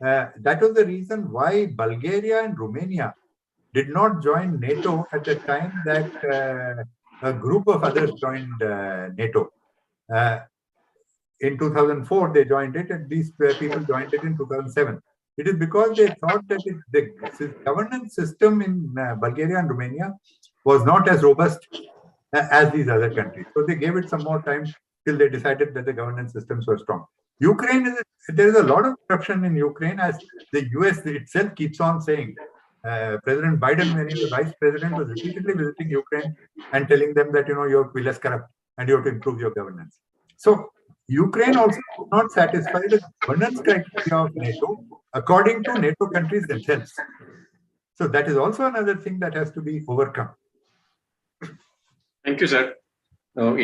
that was the reason why Bulgaria and Romania did not join NATO at the time that a group of others joined NATO. In 2004, they joined it, and these people joined it in 2007. It is because they thought that the governance system in Bulgaria and Romania was not as robust as these other countries. So they gave it some more time till they decided that the governance systems were strong. Ukraine, there is a lot of corruption in Ukraine, as the US itself keeps on saying. President Biden, when he was vice president, was repeatedly visiting Ukraine and telling them that, you have to be less corrupt and you have to improve your governance. So Ukraine also could not satisfy the governance criteria of NATO according to NATO countries themselves. So that is also another thing that has to be overcome. Thank you, sir.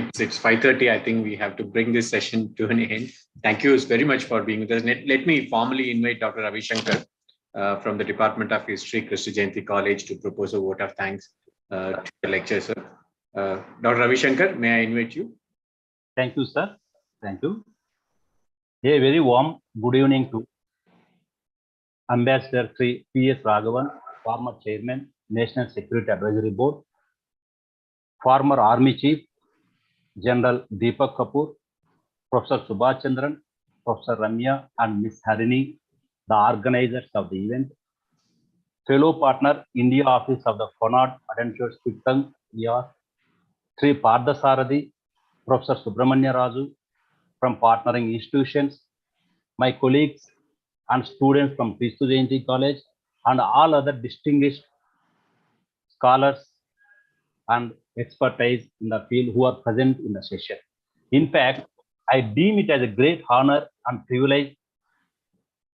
It's 5:30. I think we have to bring this session to an end. Thank you very much for being with us. Let me formally invite Dr. Ravi Shankar from the Department of History, Christy Jayanti College, to propose a vote of thanks to the lecture, sir. Dr. Ravi Shankar, may I invite you? Thank you, sir. Thank you. A very warm good evening to Ambassador Sri P.S. Raghavan, former Chairman, National Security Advisory Board, former Army Chief, General Deepak Kapoor, Professor Subhash Chandran, Professor Ramya, and Ms. Harini, the organizers of the event, fellow partner, India Office of the Conard Adventure Spitang, Sri Pardasarathi, Professor Subramanya Raju from partnering institutions, my colleagues and students from Christy Jayanti College, and all other distinguished scholars and expertise in the field who are present in the session. In fact, I deem it as a great honor and privilege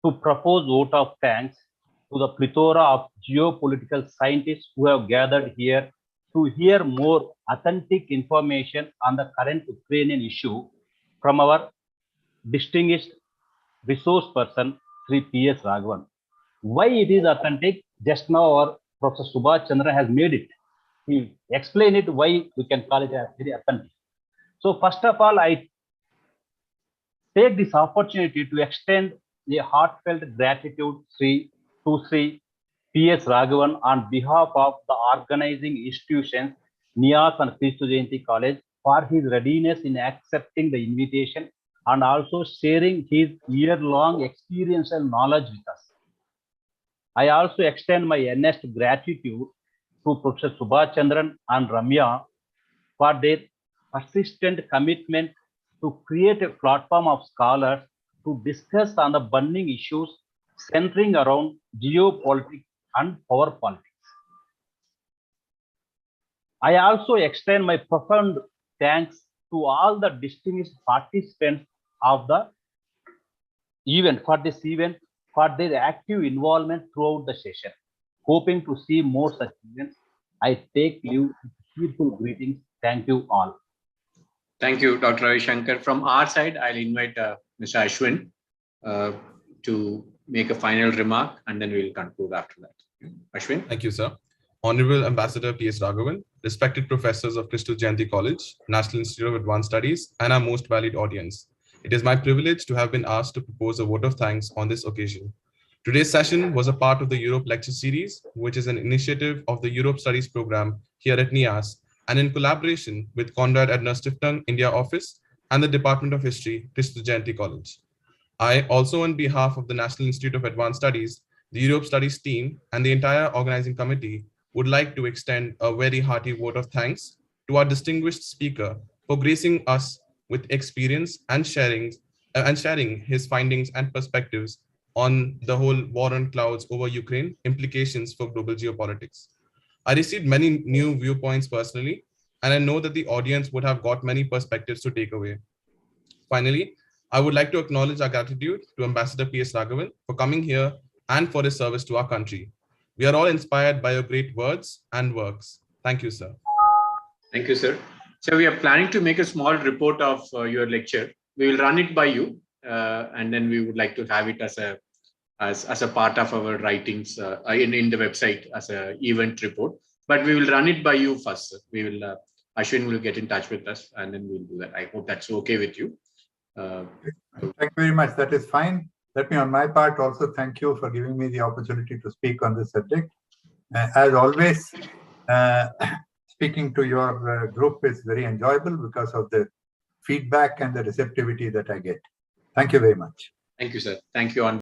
to propose vote of thanks to the plethora of geopolitical scientists who have gathered here to hear more authentic information on the current Ukrainian issue from our distinguished resource person, Sri P.S. Raghavan. Why it is authentic? Just now our Professor Subhash Chandra has made it. He explained it why we can call it as very authentic. So first of all, I take this opportunity to extend a heartfelt gratitude to Sri P.S. Raghavan on behalf of the organizing institutions, NIAS and Christy Jayanti College, for his readiness in accepting the invitation and also sharing his year-long experiential knowledge with us. I also extend my earnest gratitude to Professor Subhash Chandran and Ramya for their persistent commitment to create a platform of scholars to discuss on the burning issues centering around geopolitics and power politics. I also extend my profound thanks to all the distinguished participants of the event, for their active involvement throughout the session. Hoping to see more such events, I take leave with cheerful greetings. Thank you all. Thank you, Dr. Ravi Shankar. From our side, I'll invite Mr. Ashwin to make a final remark, and then we'll conclude after that. Ashwin. Thank you, sir. Honorable Ambassador P.S. Raghavan, respected professors of Christy Jayanti College, National Institute of Advanced Studies, and our most valued audience. It is my privilege to have been asked to propose a vote of thanks on this occasion. Today's session was a part of the Europe Lecture Series, which is an initiative of the Europe Studies program here at NIAS, and in collaboration with Konrad Adenauer Stiftung India Office and the Department of History, Christy Jayanti College. I also, on behalf of the National Institute of Advanced Studies, the Europe Studies team, and the entire organizing committee, would like to extend a very hearty vote of thanks to our distinguished speaker for gracing us with experience and sharing his findings and perspectives on the whole war on clouds over Ukraine, implications for global geopolitics. I received many new viewpoints personally, and I know that the audience would have got many perspectives to take away. Finally, I would like to acknowledge our gratitude to Ambassador P.S. Raghavan for coming here and for his service to our country. We are all inspired by your great words and works. Thank you, sir. Thank you, sir. So we are planning to make a small report of your lecture. We will run it by you, and then we would like to have it as a part of our writings in the website as an event report. But we will run it by you first, sir. We will Ashwin will get in touch with us, and then we'll do that. I hope that's okay with you. Thank you very much. That is fine. Let me, on my part, also thank you for giving me the opportunity to speak on this subject. As always, speaking to your group is very enjoyable because of the feedback and the receptivity that I get. Thank you very much. Thank you, sir. Thank you on